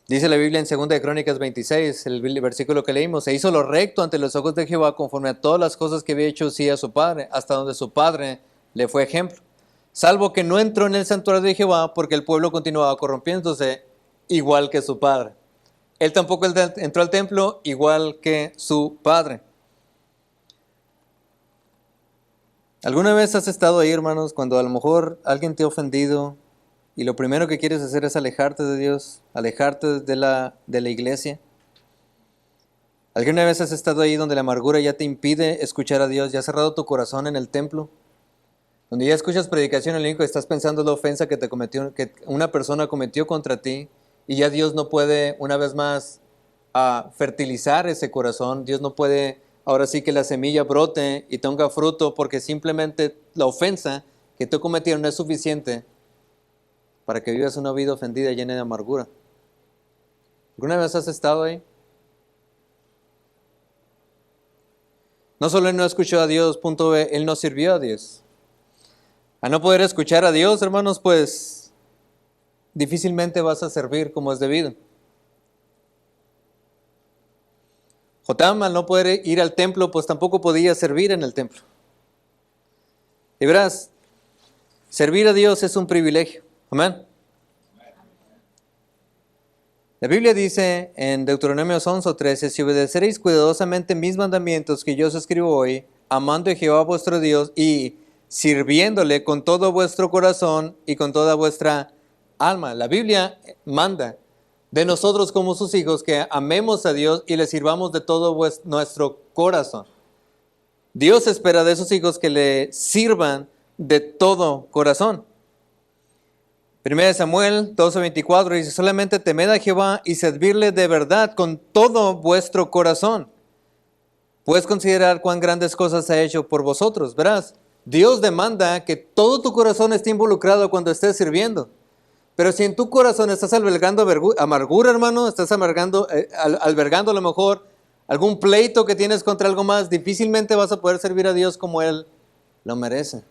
[SPEAKER 1] Dice la Biblia en 2 de Crónicas 26, el versículo que leímos: se hizo lo recto ante los ojos de Jehová conforme a todas las cosas que había hecho Usías su padre, hasta donde su padre le fue ejemplo. Salvo que no entró en el santuario de Jehová porque el pueblo continuaba corrompiéndose igual que su padre. Él tampoco entró al templo igual que su padre. ¿Alguna vez has estado ahí, hermanos, cuando a lo mejor alguien te ha ofendido y lo primero que quieres hacer es alejarte de Dios, alejarte de la iglesia? ¿Alguna vez has estado ahí donde la amargura ya te impide escuchar a Dios, ya has cerrado tu corazón en el templo? Donde ya escuchas predicación, el único que estás pensando es la ofensa que que una persona cometió contra ti, y ya Dios no puede una vez más fertilizar ese corazón. Dios no puede ahora sí que la semilla brote y tenga fruto, porque simplemente la ofensa que tú cometieron no es suficiente para que vivas una vida ofendida llena de amargura. ¿Alguna vez has estado ahí? No solo él no escuchó a Dios, punto B, él no sirvió a Dios. A no poder escuchar a Dios, hermanos, pues difícilmente vas a servir como es debido. Jotam, al no poder ir al templo, pues tampoco podía servir en el templo. Y verás, servir a Dios es un privilegio. Amén. La Biblia dice en Deuteronomio 11:13: si obedeceréis cuidadosamente mis mandamientos que yo os escribo hoy, amando a Jehová vuestro Dios y sirviéndole con todo vuestro corazón y con toda vuestra alma. La Biblia manda de nosotros como sus hijos que amemos a Dios y le sirvamos de todo nuestro corazón. Dios espera de sus hijos que le sirvan de todo corazón. 1 Samuel 12:24 dice: solamente temed a Jehová y servirle de verdad con todo vuestro corazón. Puedes considerar cuán grandes cosas ha hecho por vosotros. Verás, Dios demanda que todo tu corazón esté involucrado cuando estés sirviendo. Pero si en tu corazón estás albergando amargura, hermano, estás albergando a lo mejor algún pleito que tienes contra algo más, difícilmente vas a poder servir a Dios como Él lo merece.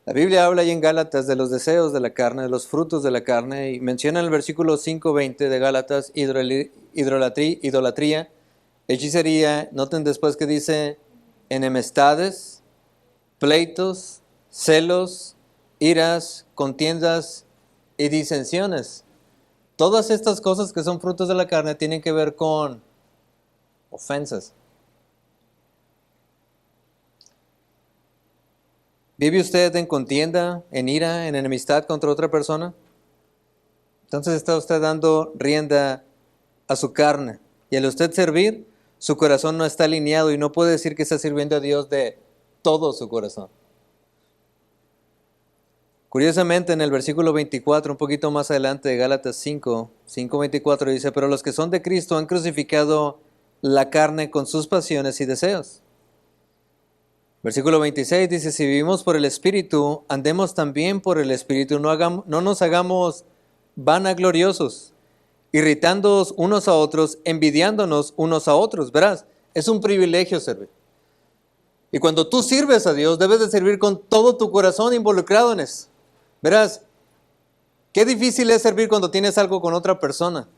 [SPEAKER 1] La Biblia habla ahí en Gálatas de los deseos de la carne, de los frutos de la carne, y menciona en el versículo 5:20 de Gálatas idolatría, hechicería. Noten después que dice enemistades, pleitos, celos, iras, contiendas y disensiones. Todas estas cosas que son frutos de la carne tienen que ver con ofensas. ¿Vive usted en contienda, en ira, en enemistad contra otra persona? Entonces está usted dando rienda a su carne. Y al usted servir, su corazón no está alineado y no puede decir que está sirviendo a Dios de todo su corazón. Curiosamente, en el versículo 24, un poquito más adelante de Gálatas 5:24 dice: pero los que son de Cristo han crucificado la carne con sus pasiones y deseos. Versículo 26 dice: si vivimos por el Espíritu, andemos también por el Espíritu. No nos hagamos vanagloriosos, irritándonos unos a otros, envidiándonos unos a otros. Verás, es un privilegio servir. Y cuando tú sirves a Dios, debes de servir con todo tu corazón involucrado en eso. Verás, qué difícil es servir cuando tienes algo con otra persona.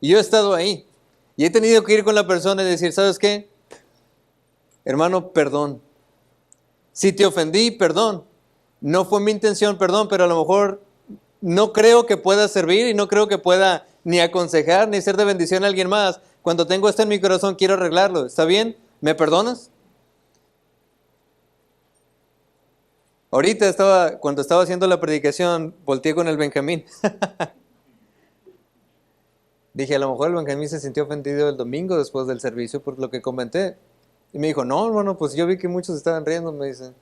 [SPEAKER 1] Y yo he estado ahí. Y he tenido que ir con la persona y decir, ¿sabes qué? Hermano, perdón. Si te ofendí, perdón. No fue mi intención, perdón, pero a lo mejor no creo que pueda servir y no creo que pueda ni aconsejar ni ser de bendición a alguien más. Cuando tengo esto en mi corazón, quiero arreglarlo. ¿Está bien? ¿Me perdonas? Ahorita cuando estaba haciendo la predicación, volteé con el Benjamín. Dije, a lo mejor el Benjamín se sintió ofendido el domingo después del servicio por lo que comenté. Y me dijo, no, hermano, pues yo vi que muchos estaban riendo, me dice.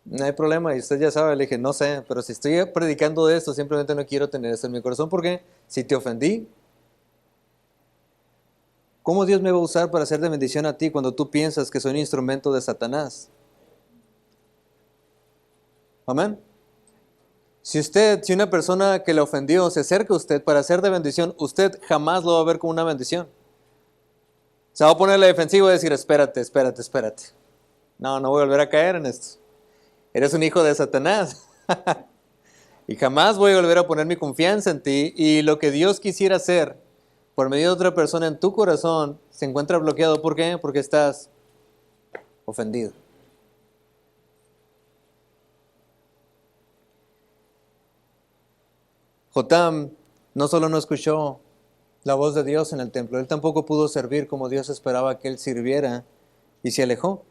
[SPEAKER 1] No hay problema, y usted ya sabe. Le dije, no sé, pero si estoy predicando de esto, simplemente no quiero tener esto en mi corazón, porque si te ofendí, ¿cómo Dios me va a usar para hacer de bendición a ti cuando tú piensas que soy un instrumento de Satanás? Amén. Si una persona que le ofendió se acerca a usted para hacer de bendición, usted jamás lo va a ver como una bendición. Se va a poner a la defensiva y decir, espérate. No voy a volver a caer en esto. Eres un hijo de Satanás. Y jamás voy a volver a poner mi confianza en ti. Y lo que Dios quisiera hacer por medio de otra persona en tu corazón se encuentra bloqueado. ¿Por qué? Porque estás ofendido. Jotam no solo no escuchó la voz de Dios en el templo, él tampoco pudo servir como Dios esperaba que él sirviera y se alejó.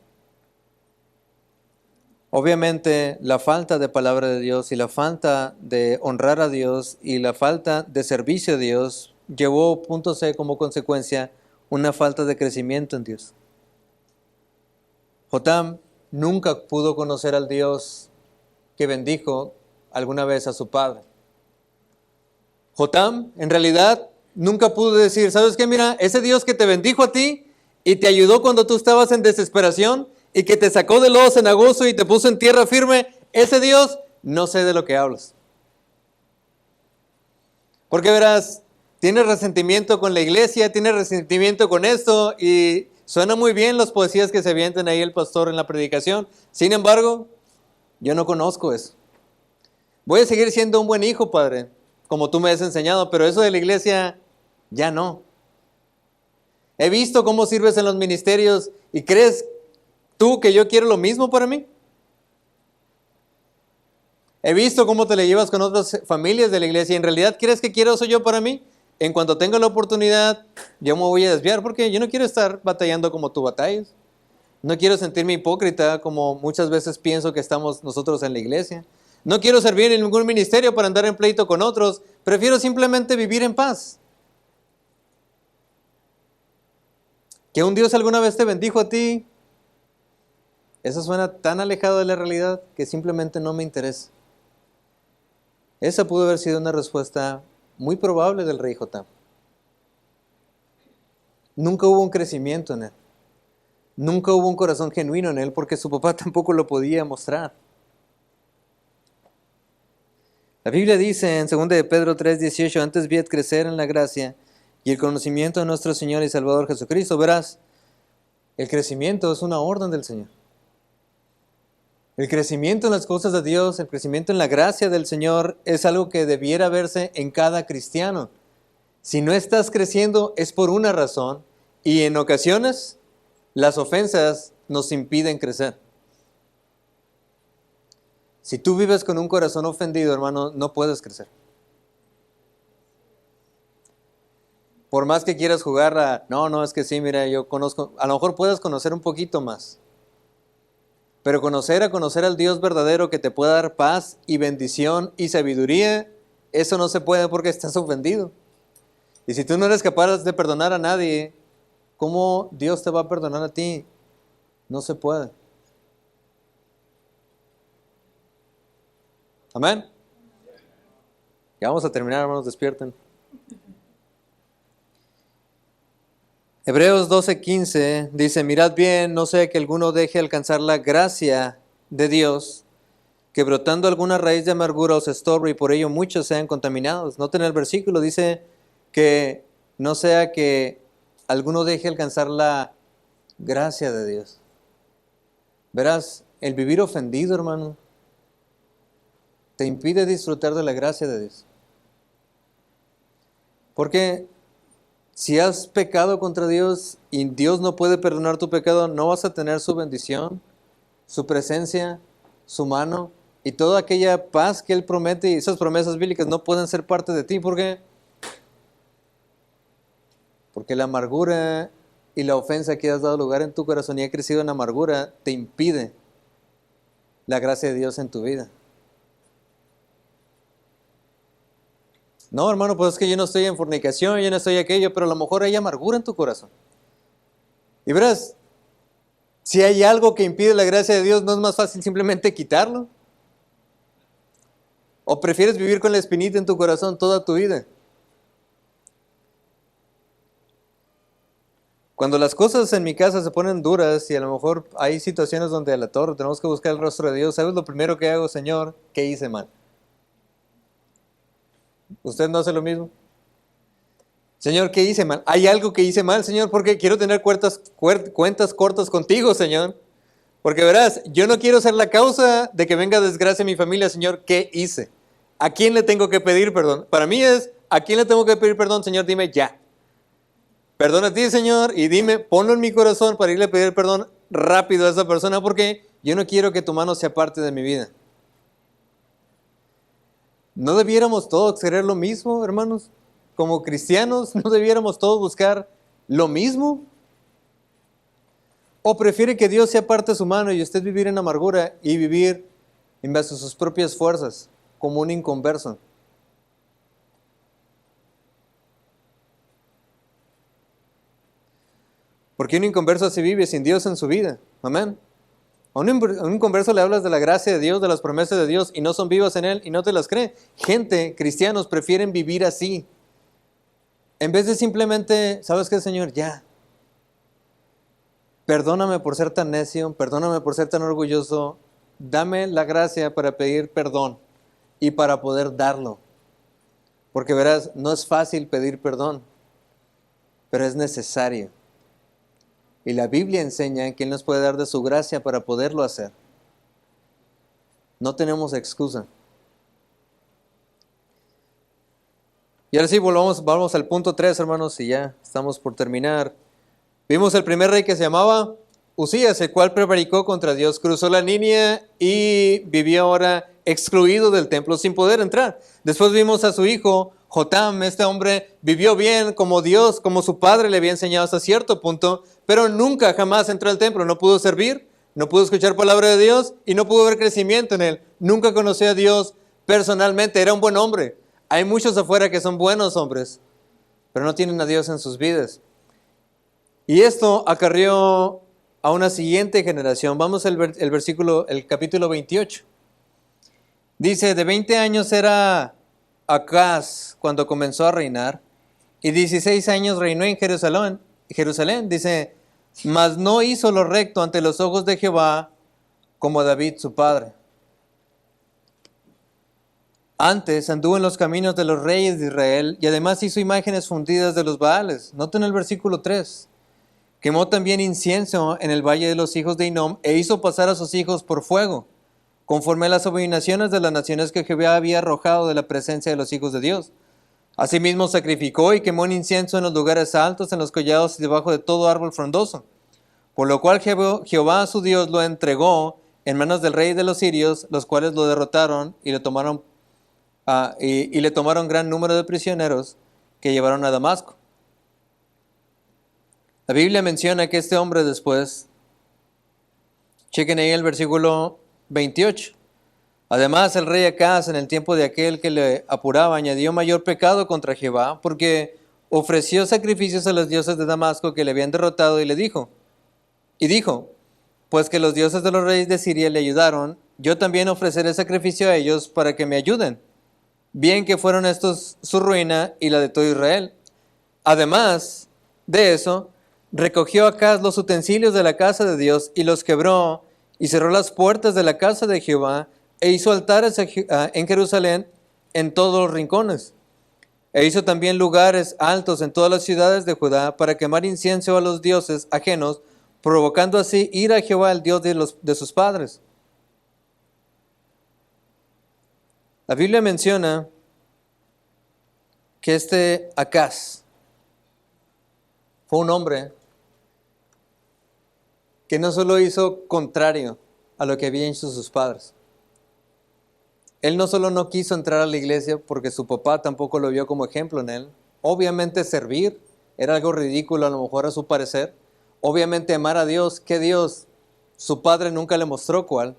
[SPEAKER 1] Obviamente la falta de palabra de Dios y la falta de honrar a Dios y la falta de servicio a Dios llevó, punto C, como consecuencia, una falta de crecimiento en Dios. Jotam nunca pudo conocer al Dios que bendijo alguna vez a su padre. Jotam, en realidad, nunca pudo decir, ¿sabes qué? Mira, ese Dios que te bendijo a ti y te ayudó cuando tú estabas en desesperación y que te sacó del lodo cenagoso y te puso en tierra firme, ese Dios, no sé de lo que hablas. Porque verás, tienes resentimiento con la iglesia, tienes resentimiento con esto y suena muy bien las poesías que se avientan ahí el pastor en la predicación. Sin embargo, yo no conozco eso. Voy a seguir siendo un buen hijo, Padre, como tú me has enseñado, pero eso de la iglesia, ya no. He visto cómo sirves en los ministerios y ¿crees tú que yo quiero lo mismo para mí? He visto cómo te le llevas con otras familias de la iglesia y en realidad ¿crees que quiero eso yo para mí? En cuanto tenga la oportunidad, yo me voy a desviar porque yo no quiero estar batallando como tú batallas. No quiero sentirme hipócrita como muchas veces pienso que estamos nosotros en la iglesia. No quiero servir en ningún ministerio para andar en pleito con otros. Prefiero simplemente vivir en paz. Que un Dios alguna vez te bendijo a ti, eso suena tan alejado de la realidad que simplemente no me interesa. Esa pudo haber sido una respuesta muy probable del rey Jotam. Nunca hubo un crecimiento en él. Nunca hubo un corazón genuino en él porque su papá tampoco lo podía mostrar. La Biblia dice en 2 de Pedro 3:18, antes vied crecer en la gracia y el conocimiento de nuestro Señor y Salvador Jesucristo. Verás, el crecimiento es una orden del Señor. El crecimiento en las cosas de Dios, el crecimiento en la gracia del Señor es algo que debiera verse en cada cristiano. Si no estás creciendo es por una razón y en ocasiones las ofensas nos impiden crecer. Si tú vives con un corazón ofendido, hermano, no puedes crecer. Por más que quieras jugar a, no, es que sí, mira, yo conozco, a lo mejor puedes conocer un poquito más. Pero conocer al Dios verdadero que te pueda dar paz y bendición y sabiduría, eso no se puede porque estás ofendido. Y si tú no eres capaz de perdonar a nadie, ¿cómo Dios te va a perdonar a ti? No se puede. Amén. Ya vamos a terminar, hermanos, despierten. Hebreos 12:15 dice, mirad bien, no sea que alguno deje alcanzar la gracia de Dios, que brotando alguna raíz de amargura os estorbe y por ello muchos sean contaminados. Noten el versículo, dice que no sea que alguno deje alcanzar la gracia de Dios. Verás, el vivir ofendido, hermano, te impide disfrutar de la gracia de Dios. Porque si has pecado contra Dios y Dios no puede perdonar tu pecado, no vas a tener su bendición, su presencia, su mano y toda aquella paz que Él promete, y esas promesas bíblicas no pueden ser parte de ti. ¿Por qué? Porque la amargura y la ofensa que has dado lugar en tu corazón y ha crecido en amargura te impide la gracia de Dios en tu vida. No, hermano, pues es que yo no estoy en fornicación, yo no estoy aquello, pero a lo mejor hay amargura en tu corazón. Y verás, si hay algo que impide la gracia de Dios, ¿no es más fácil simplemente quitarlo? ¿O prefieres vivir con la espinita en tu corazón toda tu vida? Cuando las cosas en mi casa se ponen duras y a lo mejor hay situaciones donde a la torre tenemos que buscar el rostro de Dios, ¿sabes lo primero que hago, Señor? ¿Qué hice mal? ¿Usted no hace lo mismo? Señor, ¿qué hice mal? ¿Hay algo que hice mal, Señor? Porque quiero tener cuentas cortas contigo, Señor. Porque verás, yo no quiero ser la causa de que venga desgracia a mi familia, Señor. ¿Qué hice? ¿A quién le tengo que pedir perdón? Para mí es, ¿a quién le tengo que pedir perdón, Señor? Dime ya. Perdona a ti, Señor, y dime, ponlo en mi corazón para irle a pedir perdón rápido a esa persona, porque yo no quiero que tu mano sea parte de mi vida. ¿No debiéramos todos querer lo mismo, hermanos? Como cristianos, ¿no debiéramos todos buscar lo mismo? ¿O prefiere que Dios sea parte de su mano y usted vivir en amargura y vivir en base a sus propias fuerzas, como un inconverso? Porque un inconverso así vive sin Dios en su vida. Amén. A un inconverso le hablas de la gracia de Dios, de las promesas de Dios, y no son vivas en Él y no te las cree. Gente, cristianos, prefieren vivir así. En vez de simplemente, ¿sabes qué, Señor? Ya. Perdóname por ser tan necio, perdóname por ser tan orgulloso. Dame la gracia para pedir perdón y para poder darlo. Porque verás, no es fácil pedir perdón, pero es necesario. Y la Biblia enseña que Él nos puede dar de su gracia para poderlo hacer. No tenemos excusa. Y ahora sí, vamos al punto 3, hermanos, y ya estamos por terminar. Vimos el primer rey que se llamaba Usías, el cual prevaricó contra Dios, cruzó la línea y vivió ahora excluido del templo sin poder entrar. Después vimos a su hijo Jotam. Este hombre vivió bien como Dios, como su padre le había enseñado hasta cierto punto, pero nunca jamás entró al templo, no pudo servir, no pudo escuchar palabra de Dios y no pudo ver crecimiento en él. Nunca conoció a Dios personalmente, era un buen hombre. Hay muchos afuera que son buenos hombres, pero no tienen a Dios en sus vidas. Y esto acarreó a una siguiente generación. Vamos al el capítulo 28. Dice, de 20 años era Acaz cuando comenzó a reinar, y 16 años reinó en Jerusalén. Dice, mas no hizo lo recto ante los ojos de Jehová como David su padre. Antes anduvo en los caminos de los reyes de Israel, y además hizo imágenes fundidas de los Baales. Noten el versículo 3. Quemó también incienso en el valle de los hijos de Hinnom, e hizo pasar a sus hijos por fuego, conforme a las abominaciones de las naciones que Jehová había arrojado de la presencia de los hijos de Dios. Asimismo sacrificó y quemó un incienso en los lugares altos, en los collados y debajo de todo árbol frondoso. Por lo cual Jehová su Dios lo entregó en manos del rey de los sirios, los cuales lo derrotaron y le tomaron gran número de prisioneros que llevaron a Damasco. La Biblia menciona que este hombre después, chequen ahí el versículo 28. Además, el rey Acaz, en el tiempo de aquel que le apuraba, añadió mayor pecado contra Jehová, porque ofreció sacrificios a los dioses de Damasco que le habían derrotado, y dijo, pues que los dioses de los reyes de Siria le ayudaron, yo también ofreceré sacrificio a ellos para que me ayuden. Bien que fueron estos su ruina y la de todo Israel. Además de eso, recogió Acaz los utensilios de la casa de Dios y los quebró, y cerró las puertas de la casa de Jehová, e hizo altares en Jerusalén en todos los rincones. E hizo también lugares altos en todas las ciudades de Judá para quemar incienso a los dioses ajenos, provocando así ira a Jehová, el Dios de sus padres. La Biblia menciona que este Acaz fue un hombre que no solo hizo contrario a lo que habían hecho sus padres. Él no solo no quiso entrar a la iglesia porque su papá tampoco lo vio como ejemplo en él. Obviamente servir era algo ridículo a lo mejor a su parecer. Obviamente amar a Dios, ¿qué Dios? Su padre nunca le mostró cuál.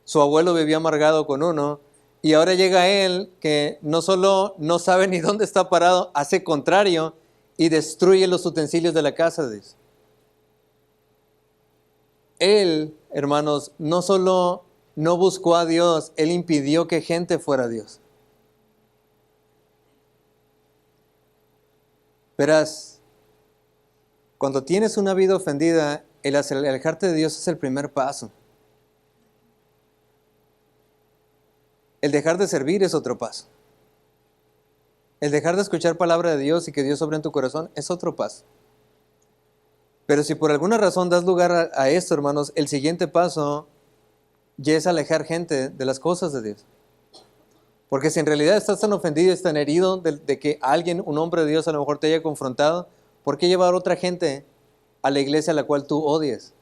[SPEAKER 1] Su abuelo vivía amargado con uno. Y ahora llega él que no solo no sabe ni dónde está parado, hace contrario y destruye los utensilios de la casa, dice. Él, hermanos, no solo no buscó a Dios, él impidió que gente fuera a Dios. Verás, cuando tienes una vida ofendida, el alejarte de Dios es el primer paso. El dejar de servir es otro paso. El dejar de escuchar palabra de Dios y que Dios sobre en tu corazón es otro paso. Pero si por alguna razón das lugar a esto, hermanos, el siguiente paso ya es alejar gente de las cosas de Dios. Porque si en realidad estás tan ofendido, y tan herido de que alguien, un hombre de Dios a lo mejor te haya confrontado, ¿por qué llevar a otra gente a la iglesia a la cual tú odies?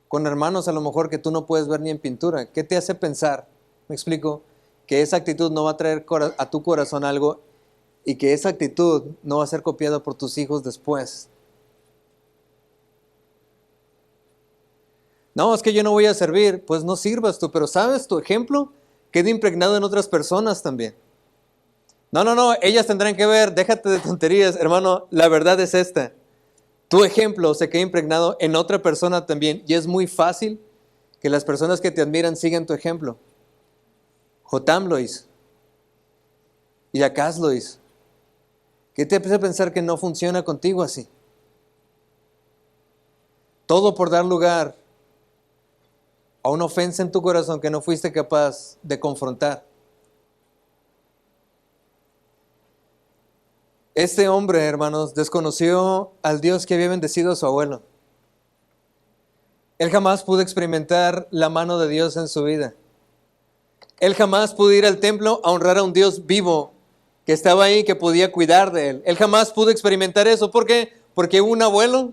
[SPEAKER 1] Con hermanos a lo mejor que tú no puedes ver ni en pintura. ¿Qué te hace pensar? Me explico, que esa actitud no va a traer a tu corazón algo y que esa actitud no va a ser copiada por tus hijos después. No, es que yo no voy a servir. Pues no sirvas tú, pero ¿sabes? Tu ejemplo queda impregnado en otras personas también. No, ellas tendrán que ver, déjate de tonterías, hermano, la verdad es esta. Tu ejemplo se queda impregnado en otra persona también y es muy fácil que las personas que te admiran sigan tu ejemplo. Jotam lo hizo y Acaz lo hizo. ¿Qué te hace pensar que no funciona contigo así? Todo por dar lugar a una ofensa en tu corazón que no fuiste capaz de confrontar. Este hombre, hermanos, desconoció al Dios que había bendecido a su abuelo. Él jamás pudo experimentar la mano de Dios en su vida. Él jamás pudo ir al templo a honrar a un Dios vivo que estaba ahí, que podía cuidar de él. Él jamás pudo experimentar eso. ¿Por qué? Porque hubo un abuelo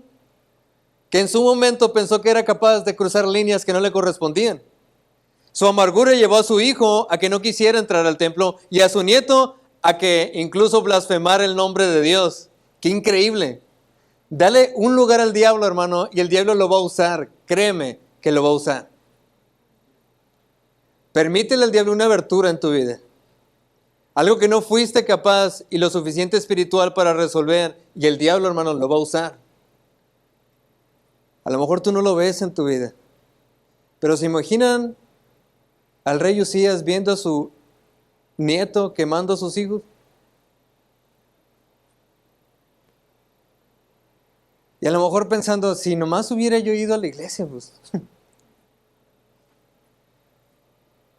[SPEAKER 1] que en su momento pensó que era capaz de cruzar líneas que no le correspondían. Su amargura llevó a su hijo a que no quisiera entrar al templo y a su nieto a que incluso blasfemara el nombre de Dios. ¡Qué increíble! Dale un lugar al diablo, hermano, y el diablo lo va a usar. Créeme que lo va a usar. Permítele al diablo una abertura en tu vida. Algo que no fuiste capaz y lo suficiente espiritual para resolver, y el diablo, hermano, lo va a usar. A lo mejor tú no lo ves en tu vida, pero se imaginan al rey Usías viendo a su nieto quemando a sus hijos. Y a lo mejor pensando, si nomás hubiera yo ido a la iglesia, pues.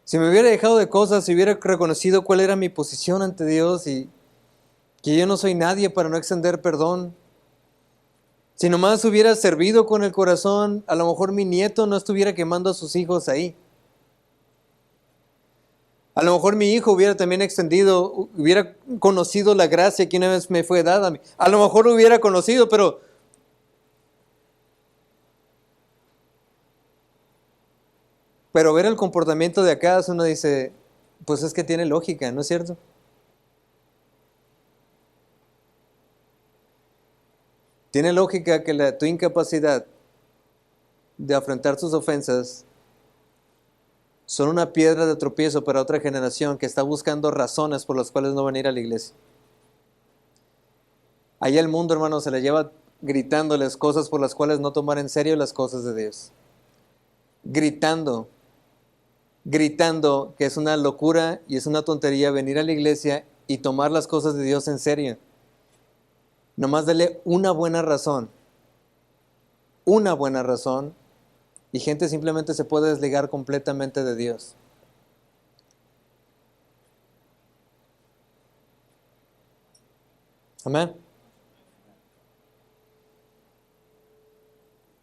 [SPEAKER 1] Si me hubiera dejado de cosas, si hubiera reconocido cuál era mi posición ante Dios y que yo no soy nadie para no extender perdón. Si nomás hubiera servido con el corazón, a lo mejor mi nieto no estuviera quemando a sus hijos ahí. A lo mejor mi hijo hubiera también extendido, hubiera conocido la gracia que una vez me fue dada a mí. A lo mejor lo hubiera conocido, pero ver el comportamiento de acá, uno dice, pues es que tiene lógica, ¿no es cierto? Tiene lógica que tu incapacidad de afrontar tus ofensas son una piedra de tropiezo para otra generación que está buscando razones por las cuales no van a ir a la iglesia. Allá el mundo, hermano, se le lleva gritándoles cosas por las cuales no tomar en serio las cosas de Dios. Gritando que es una locura y es una tontería venir a la iglesia y tomar las cosas de Dios en serio. Nomás dale una buena razón, y gente simplemente se puede desligar completamente de Dios. Amén.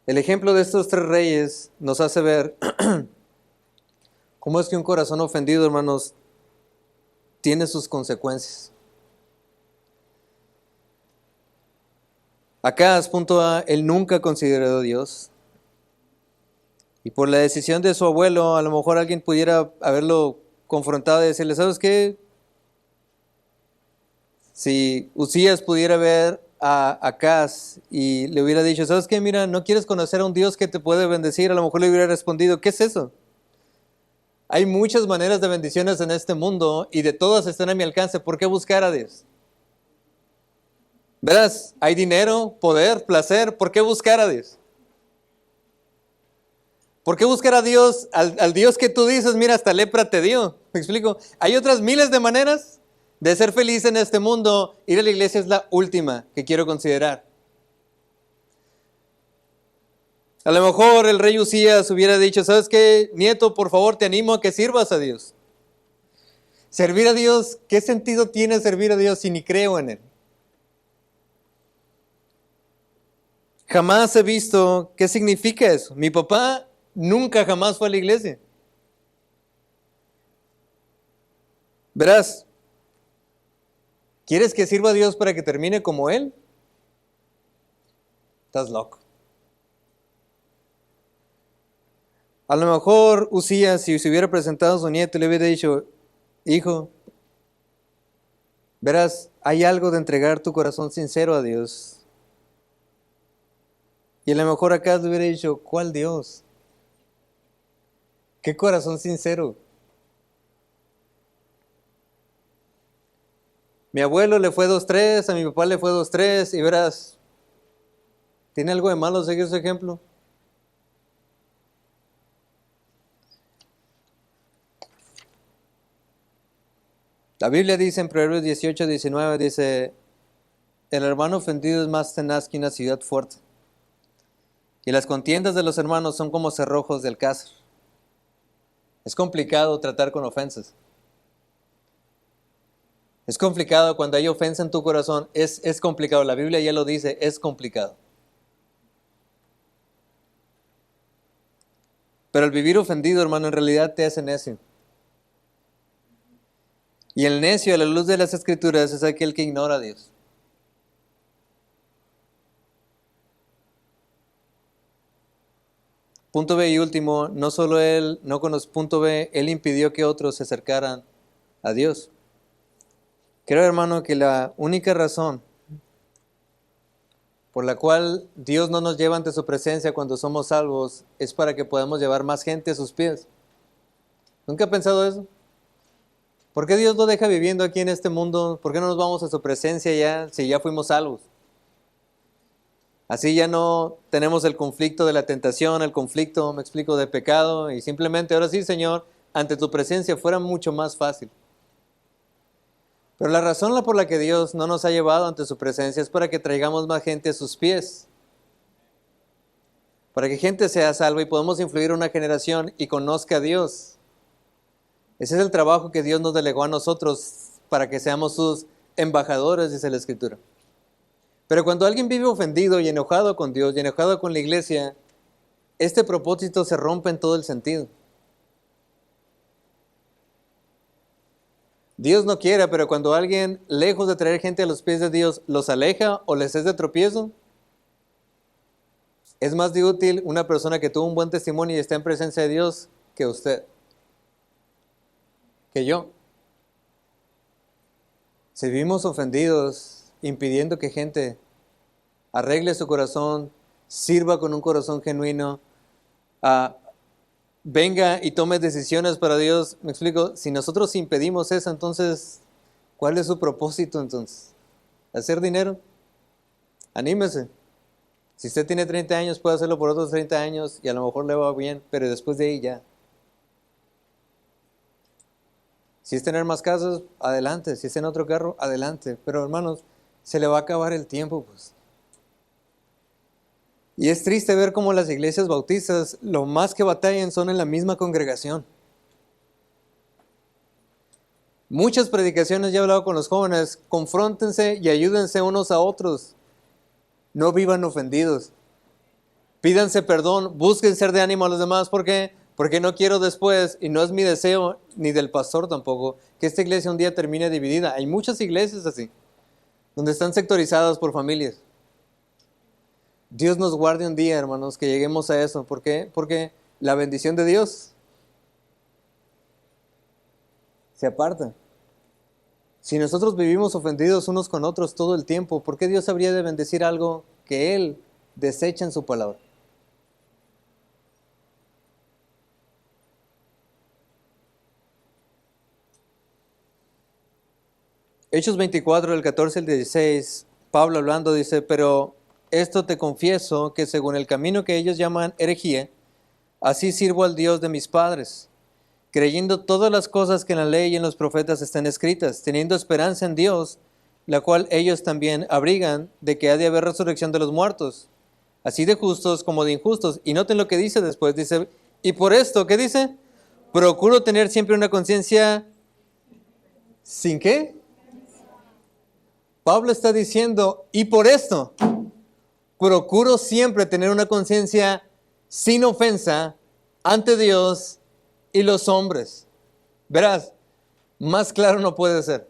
[SPEAKER 1] El ejemplo de estos tres reyes nos hace ver cómo es que un corazón ofendido, hermanos, tiene sus consecuencias. Acaz, punto A, él nunca consideró a Dios. Y por la decisión de su abuelo, a lo mejor alguien pudiera haberlo confrontado y decirle, ¿sabes qué? Si Usías pudiera ver a Acaz y le hubiera dicho, ¿sabes qué? Mira, ¿no quieres conocer a un Dios que te puede bendecir? A lo mejor le hubiera respondido, ¿qué es eso? Hay muchas maneras de bendiciones en este mundo y de todas están a mi alcance. ¿Por qué buscar a Dios? Verás, hay dinero, poder, placer. ¿Por qué buscar a Dios? ¿Por qué buscar a Dios, al Dios que tú dices, mira, hasta lepra te dio? ¿Me explico? Hay otras miles de maneras de ser feliz en este mundo. Ir a la iglesia es la última que quiero considerar. A lo mejor el rey Usías hubiera dicho, ¿sabes qué? Nieto, por favor, te animo a que sirvas a Dios. Servir a Dios, ¿qué sentido tiene servir a Dios si ni creo en Él? Jamás he visto qué significa eso. Mi papá nunca jamás fue a la iglesia. Verás, ¿quieres que sirva a Dios para que termine como Él? Estás loco. A lo mejor Usías, si se hubiera presentado a su nieto, le hubiera dicho, hijo, verás, hay algo de entregar tu corazón sincero a Dios. Y a lo mejor acá le hubiera dicho, ¿cuál Dios? ¿Qué corazón sincero? Mi abuelo le fue 2-3, a mi papá le fue 2-3, y verás, ¿tiene algo de malo seguir su ejemplo? La Biblia dice en Proverbios 18-19, dice, el hermano ofendido es más tenaz que una ciudad fuerte. Y las contiendas de los hermanos son como cerrojos del alcázar. Es complicado tratar con ofensas. Es complicado cuando hay ofensa en tu corazón. Es complicado. La Biblia ya lo dice, es complicado. Pero el vivir ofendido, hermano, en realidad te hace necio. Y el necio, a la luz de las Escrituras, es aquel que ignora a Dios. Punto B y último, no solo él, no conoce, punto B, él impidió que otros se acercaran a Dios. Creo, hermano, que la única razón por la cual Dios no nos lleva ante su presencia cuando somos salvos es para que podamos llevar más gente a sus pies. ¿Nunca he pensado eso? ¿Por qué Dios nos deja viviendo aquí en este mundo? ¿Por qué no nos vamos a su presencia ya si ya fuimos salvos? Así ya no tenemos el conflicto de la tentación, el conflicto, me explico, de pecado, y simplemente ahora sí, Señor, ante tu presencia fuera mucho más fácil. Pero la razón por la que Dios no nos ha llevado ante su presencia es para que traigamos más gente a sus pies. Para que gente sea salva y podamos influir en una generación y conozca a Dios. Ese es el trabajo que Dios nos delegó a nosotros para que seamos sus embajadores, dice la Escritura. Pero cuando alguien vive ofendido y enojado con Dios y enojado con la iglesia, este propósito se rompe en todo el sentido. Dios no quiera, pero cuando alguien, lejos de traer gente a los pies de Dios, los aleja o les es de tropiezo, es más de útil una persona que tuvo un buen testimonio y está en presencia de Dios que usted, que yo. Si vivimos ofendidos, impidiendo que gente arregle su corazón, sirva con un corazón genuino, venga y tome decisiones para Dios, me explico, si nosotros impedimos eso, entonces, ¿cuál es su propósito entonces? ¿Hacer dinero? Anímese. Si usted tiene 30 años, puede hacerlo por otros 30 años y a lo mejor le va bien, pero después de ahí ya. Si es tener más casas, adelante. Si es en otro carro, adelante. Pero hermanos, se le va a acabar el tiempo, pues. Y es triste ver cómo las iglesias bautistas lo más que batallan son en la misma congregación. Muchas predicaciones, ya he hablado con los jóvenes, confróntense y ayúdense unos a otros. No vivan ofendidos. Pídanse perdón, busquen ser de ánimo a los demás. ¿Por qué? Porque no quiero después, y no es mi deseo, ni del pastor tampoco, que esta iglesia un día termine dividida. Hay muchas iglesias así, donde están sectorizadas por familias. Dios nos guarde un día, hermanos, que lleguemos a eso. ¿Por qué? Porque la bendición de Dios se aparta. Si nosotros vivimos ofendidos unos con otros todo el tiempo, ¿por qué Dios habría de bendecir algo que Él desecha en su palabra? Hechos 24, del 14 al 16, Pablo hablando dice, pero esto te confieso que según el camino que ellos llaman herejía, así sirvo al Dios de mis padres, creyendo todas las cosas que en la ley y en los profetas están escritas, teniendo esperanza en Dios, la cual ellos también abrigan de que ha de haber resurrección de los muertos, así de justos como de injustos. Y noten lo que dice después, dice, y por esto, ¿qué dice? Procuro tener siempre una conciencia, ¿sin qué? Pablo está diciendo, y por esto, procuro siempre tener una conciencia sin ofensa ante Dios y los hombres. Verás, más claro no puede ser.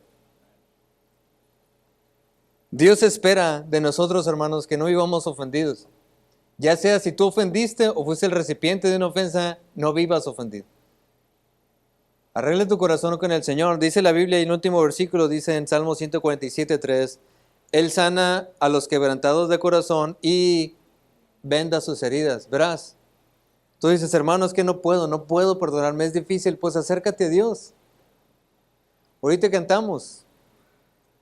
[SPEAKER 1] Dios espera de nosotros, hermanos, que no vivamos ofendidos. Ya sea si tú ofendiste o fuiste el recipiente de una ofensa, no vivas ofendido. Arregle tu corazón con el Señor. Dice la Biblia, y el último versículo dice en Salmo 147:3, Él sana a los quebrantados de corazón y venda sus heridas. Verás, tú dices, hermanos, que no puedo perdonarme, es difícil. Pues acércate a Dios. Ahorita cantamos.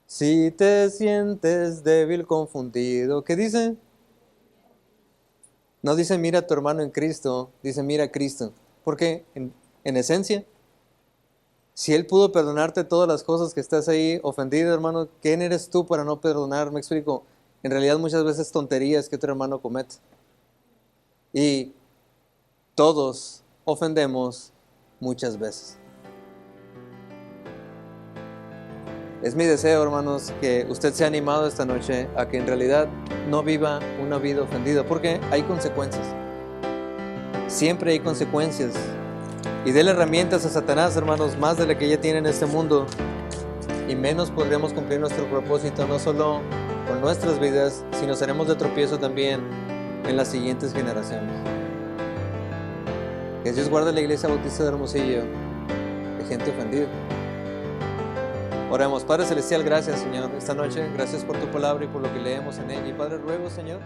[SPEAKER 1] Si te sientes débil, confundido, ¿qué dice? No dice mira a tu hermano en Cristo, dice mira a Cristo. Porque en esencia, si Él pudo perdonarte todas las cosas que estás ahí ofendido, hermano, ¿quién eres tú para no perdonar? Me explico. En realidad muchas veces tonterías que otro hermano comete. Y todos ofendemos muchas veces. Es mi deseo, hermanos, que usted sea animado esta noche a que en realidad no viva una vida ofendida, porque hay consecuencias. Siempre hay consecuencias. Y déle herramientas a Satanás, hermanos, más de la que ya tiene en este mundo, y menos podremos cumplir nuestro propósito, no solo con nuestras vidas, sino seremos de tropiezo también en las siguientes generaciones. Que Dios guarde la Iglesia Bautista de Hermosillo de gente ofendida. Oremos. Padre Celestial, gracias, Señor, esta noche. Gracias por tu palabra y por lo que leemos en ella. Y Padre, ruego, Señor,